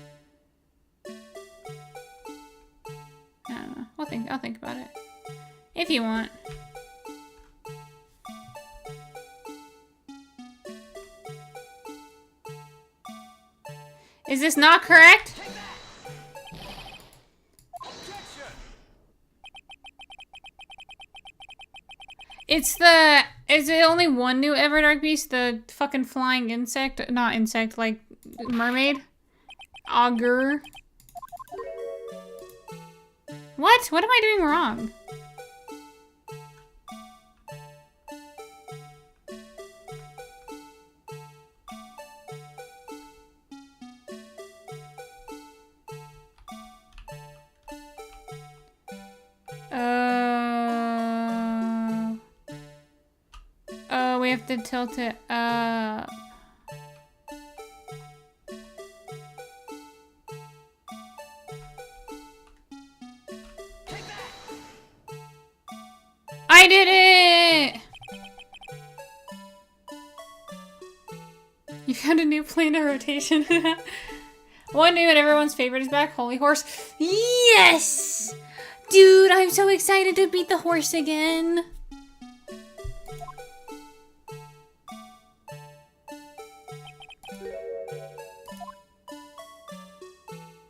don't know. I'll think about it. If you want. Is this not correct? Is it only one new Everdark beast? The fucking flying insect? Not insect, like mermaid? Augur? What? What am I doing wrong? Oh, we have to tilt it up. I did it! You found a new planar rotation. One new and everyone's favorite is back. Holy horse. Yes! Dude, I'm so excited to beat the horse again.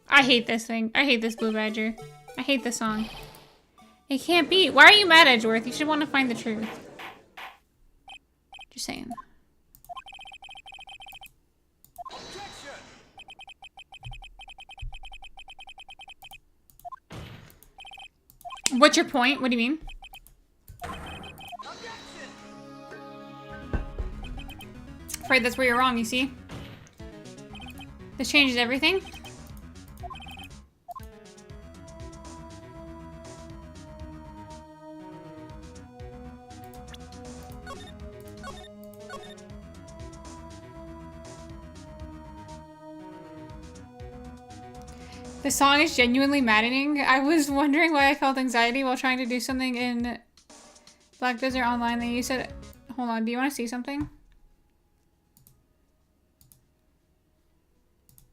I hate this thing. I hate this Blue Badger. I hate this song. It can't be. Why are you mad, Edgeworth? You should want to find the truth. Just saying. What's your point? What do you mean? Afraid that's where you're wrong, you see? This changes everything. The song is genuinely maddening. I was wondering why I felt anxiety while trying to do something in Black Desert Online. Then you said, hold on, do you want to see something? I'm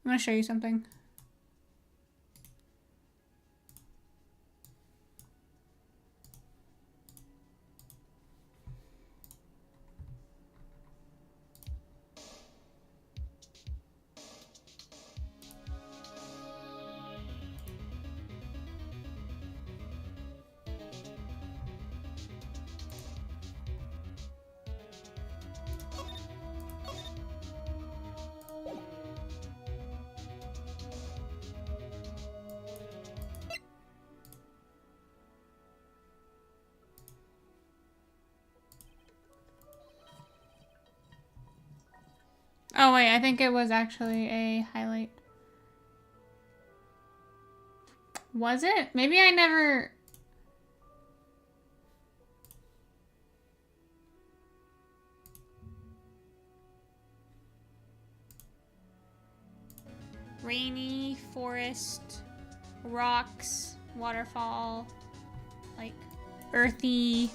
going to show you something. Oh wait, I think it was actually a highlight. Was it? Maybe I never... Rainy, forest, rocks, waterfall, like earthy.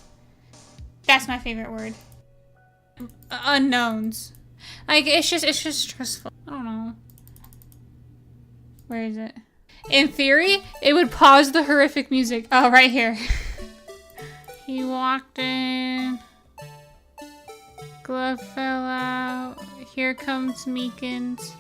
That's my favorite word. Unknowns. Like, it's just stressful. I don't know. Where is it? In theory, it would pause the horrific music. Oh, right here. He walked in. Glove fell out. Here comes Meekins.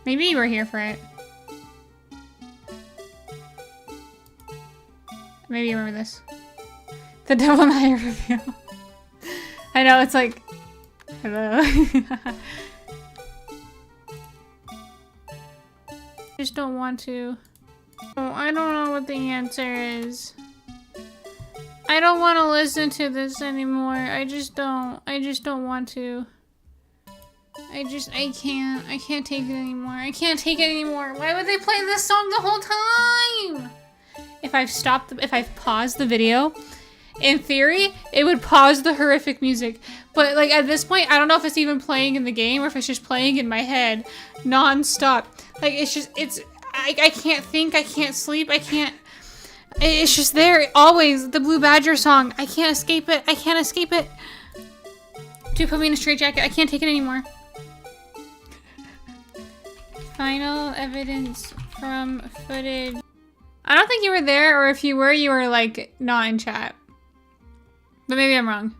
Maybe you were here for it. Maybe you remember this. The Devil May review. I know, it's like... Hello. Just don't want to. Oh, I don't know what the answer is. I don't want to listen to this anymore. I just don't want to. I can't take it anymore. I can't take it anymore. Why would they play this song the whole time? If I've paused the video, in theory, it would pause the horrific music. But like at this point, I don't know if it's even playing in the game or if it's just playing in my head non-stop. Like I can't think, I can't sleep, I can't... It's just there, always. The Blue Badger song. I can't escape it. I can't escape it. Dude, put me in a straitjacket. I can't take it anymore. Final evidence from footage. I don't think you were there, or if you were, like, not in chat. But maybe I'm wrong.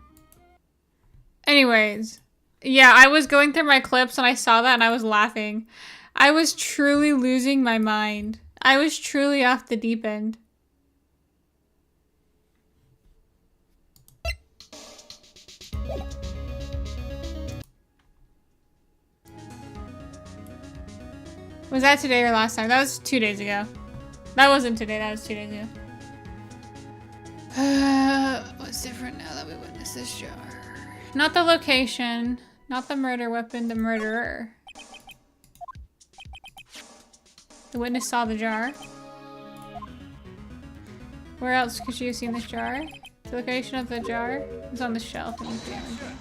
Anyways. Yeah, I was going through my clips and I saw that and I was laughing. I was truly losing my mind. I was truly off the deep end. Was that today or last time? That was 2 days ago. That wasn't today, that was 2 days ago. What's different now that we witnessed this jar? Not the location, not the murder weapon, the murderer. The witness saw the jar. Where else could she have seen this jar? The location of the jar is on the shelf in the damage room.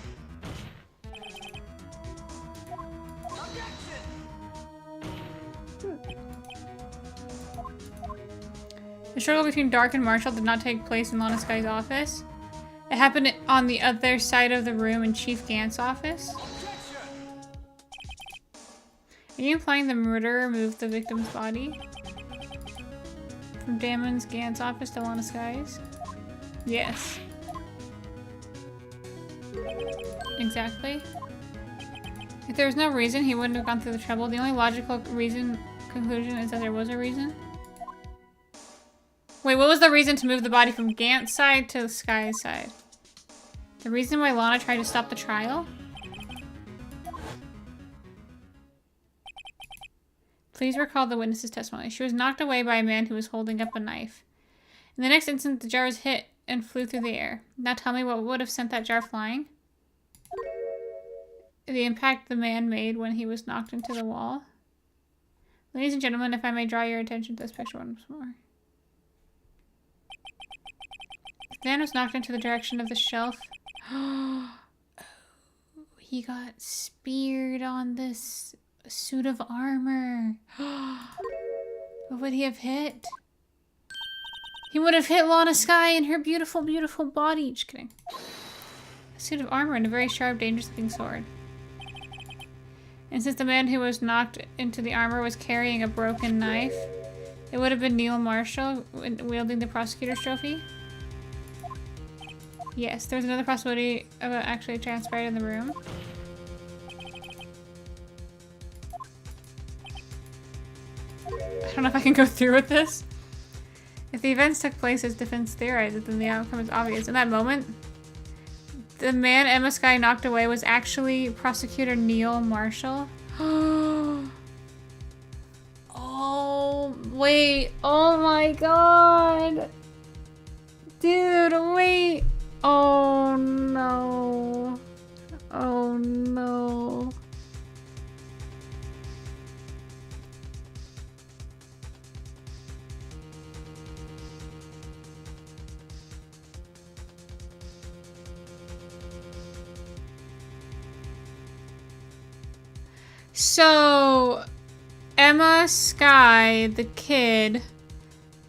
The struggle between Dark and Marshall did not take place in Lana Sky's office. It happened on the other side of the room in Chief Gant's office. Are you implying the murderer moved the victim's body? From Damon's Gant's office to Lana Sky's? Yes. Exactly. If there was no reason, he wouldn't have gone through the trouble. The only logical conclusion is that there was a reason. Wait, what was the reason to move the body from Gant's side to the Sky's side? The reason why Lana tried to stop the trial? Please recall the witness's testimony. She was knocked away by a man who was holding up a knife. In the next instant, the jar was hit and flew through the air. Now tell me what would have sent that jar flying? The impact the man made when he was knocked into the wall. Ladies and gentlemen, if I may draw your attention to this picture once more. The man was knocked into the direction of the shelf. Oh, he got speared on this suit of armor. What would he have hit? He would have hit Lana Sky and her beautiful, beautiful body. Just kidding. A suit of armor and a very sharp, dangerous-looking sword. And since the man who was knocked into the armor was carrying a broken knife, it would have been Neil Marshall wielding the prosecutor's trophy. Yes, there was another possibility of it actually transpired in the room. I don't know if I can go through with this. If the events took place as defense theorized, then the outcome is obvious. In that moment, the man Emma Sky knocked away was actually prosecutor Neil Marshall. Oh, wait. Oh my god. Dude, wait. Oh no. Oh no. So, Emma Sky, the kid,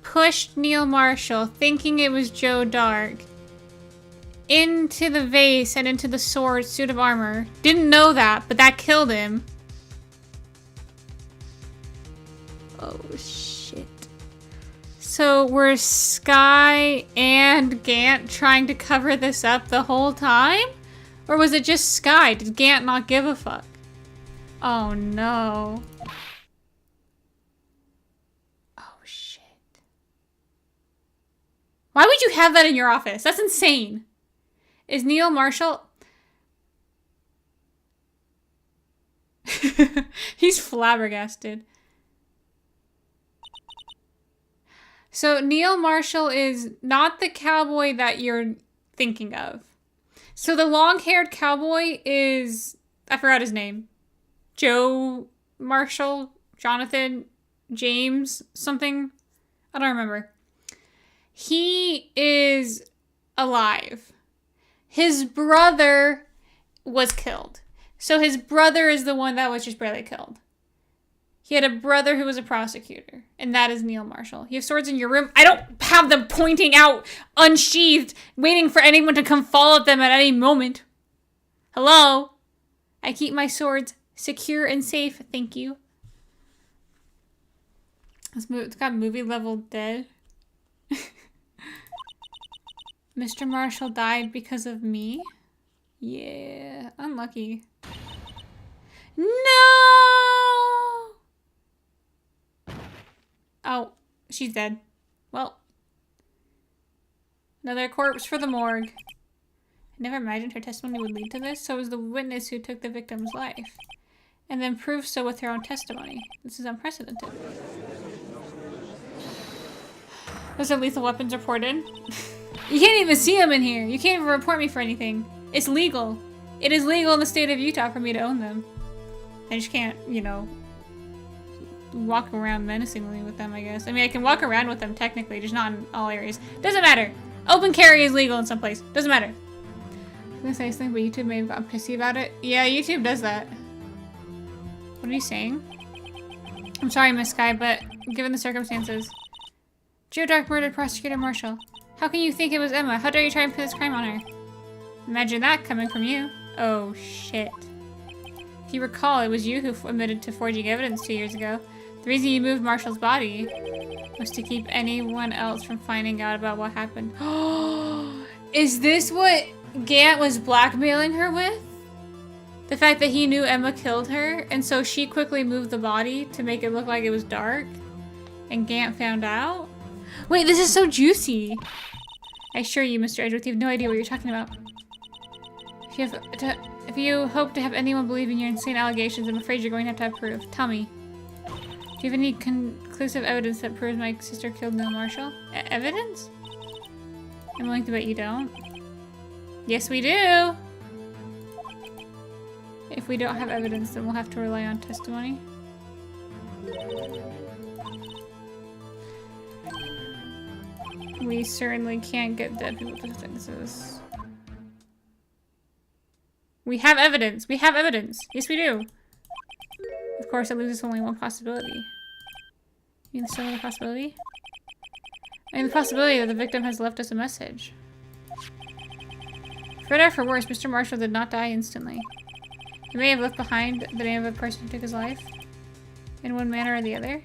pushed Neil Marshall, thinking it was Joe Dark, into the vase and into the sword suit of armor. Didn't know that, but that killed him. Oh, shit. So, were Sky and Gant trying to cover this up the whole time? Or was it just Sky? Did Gant not give a fuck? Oh no. Oh shit. Why would you have that in your office? That's insane. Is Neil Marshall... He's flabbergasted. So Neil Marshall is not the cowboy that you're thinking of. So the long-haired cowboy is... I forgot his name. Joe Marshall, Jonathan, James, something. I don't remember. He is alive. His brother was killed. So his brother is the one that was just barely killed. He had a brother who was a prosecutor, and that is Neil Marshall. You have swords in your room? I don't have them pointing out, unsheathed, waiting for anyone to come fall at them at any moment. Hello? I keep my swords secure and safe, thank you. It's got movie level dead. Mr. Marshall died because of me? Yeah, unlucky. No! Oh, she's dead. Well. Another corpse for the morgue. I never imagined her testimony would lead to this, so it was the witness who took the victim's life. And then proved so with her own testimony. This is unprecedented. There's a lethal weapons reported. You can't even see them in here. You can't even report me for anything. It's legal. It is legal in the state of Utah for me to own them. I just can't, you know, walk around menacingly with them, I guess. I mean, I can walk around with them technically, just not in all areas. Doesn't matter. Open carry is legal in some place. Doesn't matter. I was gonna say something, but YouTube may have gotten pissy about it. Yeah, YouTube does that. What are you saying? I'm sorry, Miss Sky, but given the circumstances. Joe Dark murdered Prosecutor Marshall. How can you think it was Emma? How dare you try and put this crime on her? Imagine that coming from you. Oh, shit. If you recall, it was you who admitted to forging evidence 2 years ago. The reason you moved Marshall's body was to keep anyone else from finding out about what happened. Is this what Gant was blackmailing her with? The fact that he knew Emma killed her, and so she quickly moved the body to make it look like it was dark? And Gant found out? Wait, this is so juicy! I assure you, Mr. Edgeworth, you have no idea what you're talking about. If you hope to have anyone believe in your insane allegations, I'm afraid you're going to have proof. Tell me. Do you have any conclusive evidence that proves my sister killed Neil Marshall? Evidence? I'm willing to bet you don't. Yes, we do! If we don't have evidence, then we'll have to rely on testimony. We certainly can't get dead people to sentences. We have evidence! We have evidence! Yes, we do! Of course, it loses only one possibility. You mean still another possibility? I mean the possibility that the victim has left us a message. For better or for worse, Mr. Marshall did not die instantly. He may have left behind the name of a person who took his life. In one manner or the other.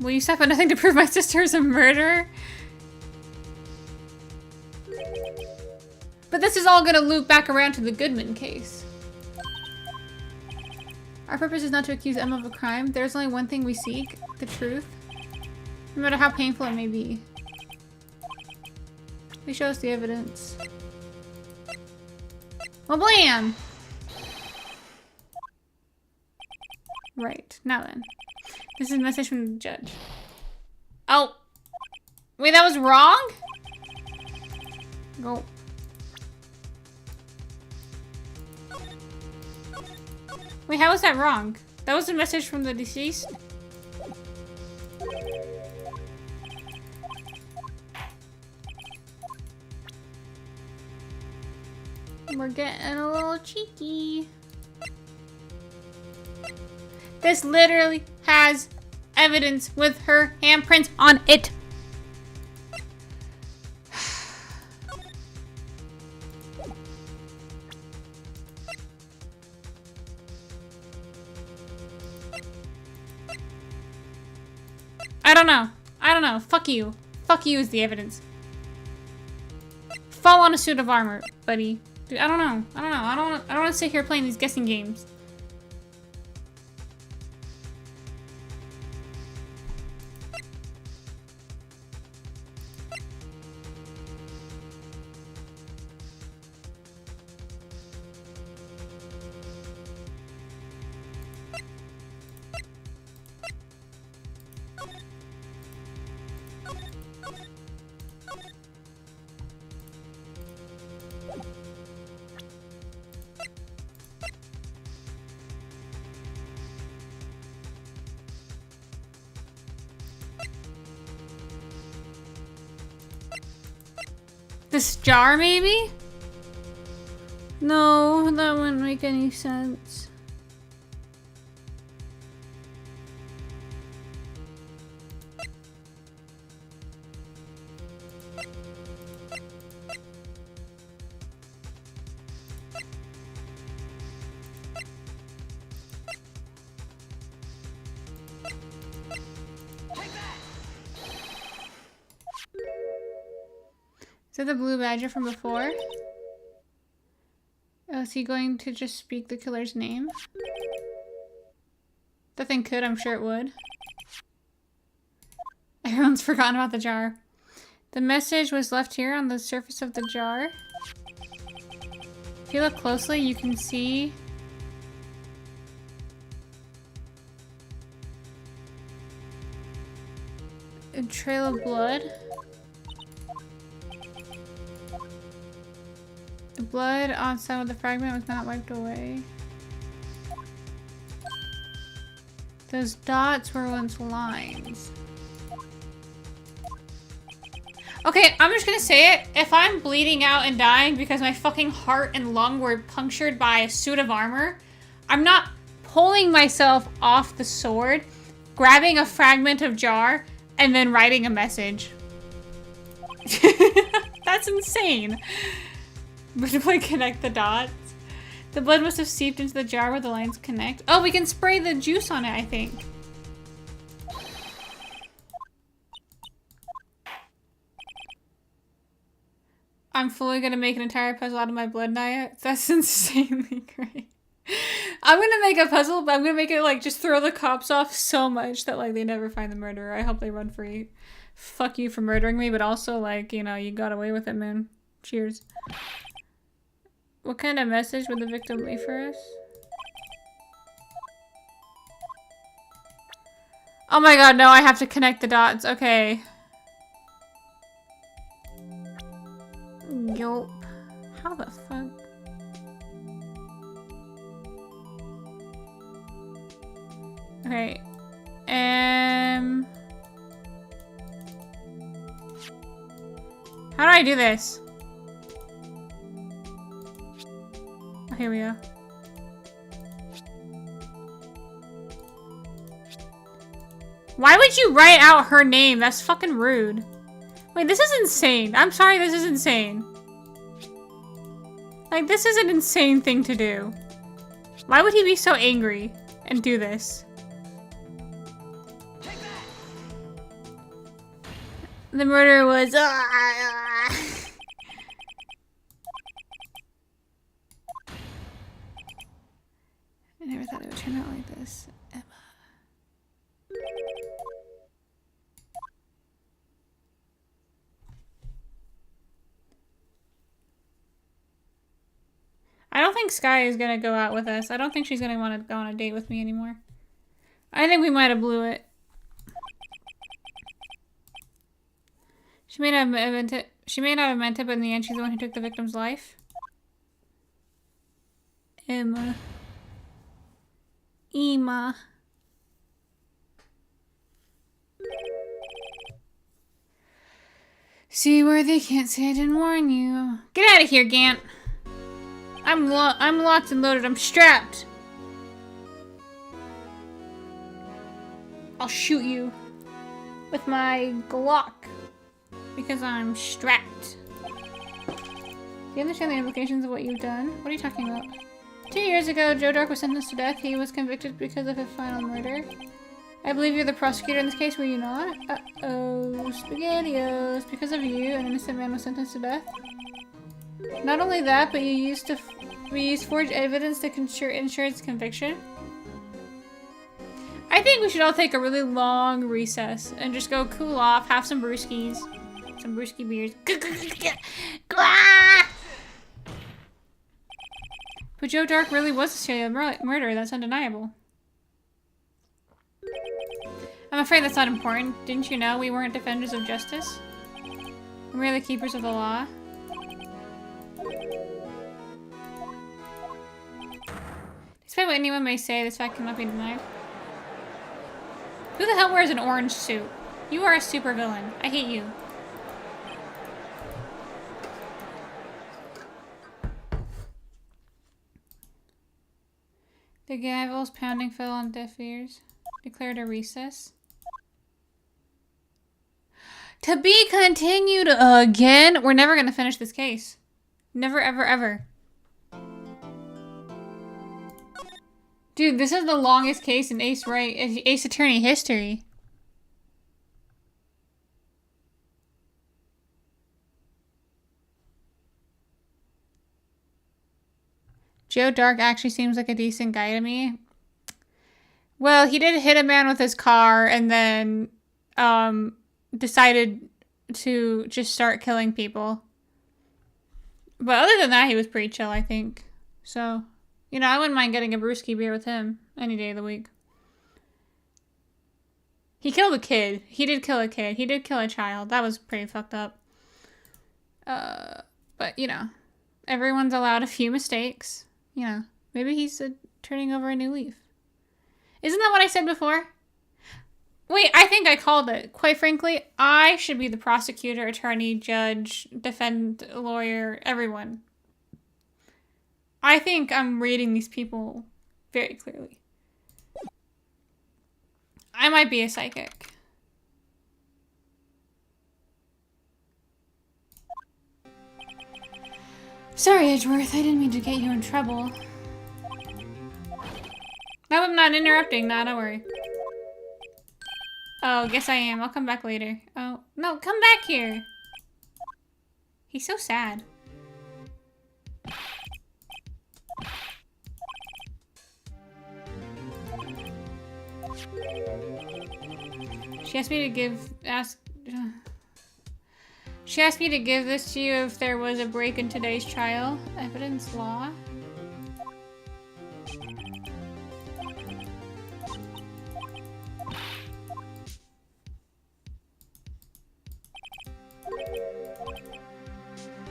Will you stop at nothing to prove my sister is a murderer? But this is all gonna loop back around to the Goodman case. Our purpose is not to accuse Emma of a crime. There's only one thing we seek, the truth. No matter how painful it may be. Please show us the evidence. Well, blam! Right, now then. This is a message from the judge. Oh! Wait, that was wrong? Go. Wait, how was that wrong? That was a message from the deceased? We're getting a little cheeky. This literally has evidence with her handprints on it. I don't know. I don't know. Fuck you. Fuck you is the evidence. Fall on a suit of armor, buddy. Dude, I don't know. I don't know. I don't want to sit here playing these guessing games. this jar, maybe? No, that wouldn't make any sense. Is that the blue badger from before? Oh, is he going to just speak the killer's name? That thing could, I'm sure it would. Everyone's forgotten about the jar. The message was left here on the surface of the jar. If you look closely, you can see a trail of blood. The blood on some of the fragment was not wiped away. Those dots were once lines. Okay, I'm just gonna say it. If I'm bleeding out and dying because my fucking heart and lung were punctured by a suit of armor, I'm not pulling myself off the sword, grabbing a fragment of jar, and then writing a message. That's insane. But if I connect the dots, the blood must have seeped into the jar where the lines connect. Oh, we can spray the juice on it, I think. I'm fully gonna make an entire puzzle out of my blood diet. That's insanely great. I'm gonna make a puzzle, but I'm gonna make it like just throw the cops off so much that like they never find the murderer. I hope they run free. Fuck you for murdering me, but also like, you know, you got away with it, man. Cheers. What kind of message would the victim leave for us? Oh my god, no, I have to connect the dots. Okay. Yup. How the fuck? Okay. How do I do this? Oh, here we go. Why would you write out her name? That's fucking rude. Wait, this is insane. I'm sorry, this is insane. Like, this is an insane thing to do. Why would he be so angry and do this? The murderer was... I never thought it would turn out like this. Emma. I don't think Sky is gonna go out with us. I don't think she's gonna want to go on a date with me anymore. I think we might have blew it. She may not have meant it. She may not have meant it, but in the end, she's the one who took the victim's life. Emma. Emma. Seaworthy, can't say I didn't warn you. Get out of here, Gant. I'm locked and loaded. I'm strapped. I'll shoot you with my Glock because I'm strapped. Do you understand the implications of what you've done? What are you talking about? 2 years ago, Joe Dark was sentenced to death. He was convicted because of his final murder. I believe you're the prosecutor in this case, were you not? Uh-oh, SpaghettiOs. Because of you, an innocent man was sentenced to death. Not only that, but we used forged evidence to ensure its conviction. I think we should all take a really long recess and just go cool off, have some brewskis. Some brewski beers. But Joe Dark really was a serial murderer, that's undeniable. I'm afraid that's not important. Didn't you know we weren't defenders of justice? We're merely keepers of the law. Despite what anyone may say, this fact cannot be denied. Who the hell wears an orange suit? You are a supervillain. I hate you. The gavel's pounding fell on deaf ears. Declared a recess. To be continued again? We're never gonna finish this case. Never, ever, ever. Dude, this is the longest case in Ace Attorney history. Joe Dark actually seems like a decent guy to me. Well, he did hit a man with his car and then decided to just start killing people. But other than that, he was pretty chill, I think. So, you know, I wouldn't mind getting a brewski beer with him any day of the week. He killed a kid. He did kill a kid. He did kill a child. That was pretty fucked up. But, you know, everyone's allowed a few mistakes. You know, maybe he's turning over a new leaf. Isn't that what I said before? Wait, I think I called it. Quite frankly, I should be the prosecutor, attorney, judge, defend, lawyer, everyone. I think I'm reading these people very clearly. I might be a psychic. Sorry, Edgeworth. I didn't mean to get you in trouble. No, I'm not interrupting. No, don't worry. Oh, guess I am. I'll come back later. Oh, no, come back here. He's so sad. She asked me to give this to you if there was a break in today's trial. Evidence law.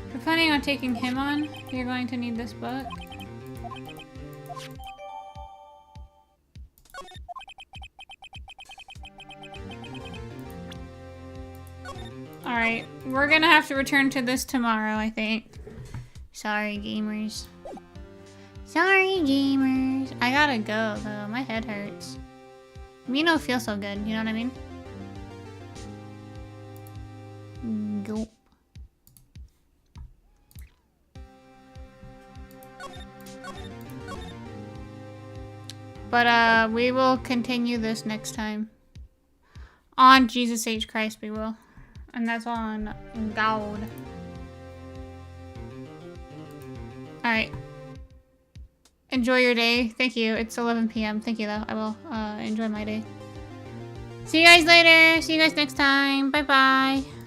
If you're planning on taking him on, you're going to need this book. Alright, we're gonna have to return to this tomorrow, I think. Sorry, gamers. Sorry, gamers. I gotta go, though. My head hurts. Me don't feel so good, you know what I mean? Gulp. But, we will continue this next time. On Jesus H. Christ, we will. And that's on God. Alright. Enjoy your day. Thank you. It's 11 p.m. Thank you, though. I will enjoy my day. See you guys later. See you guys next time. Bye-bye.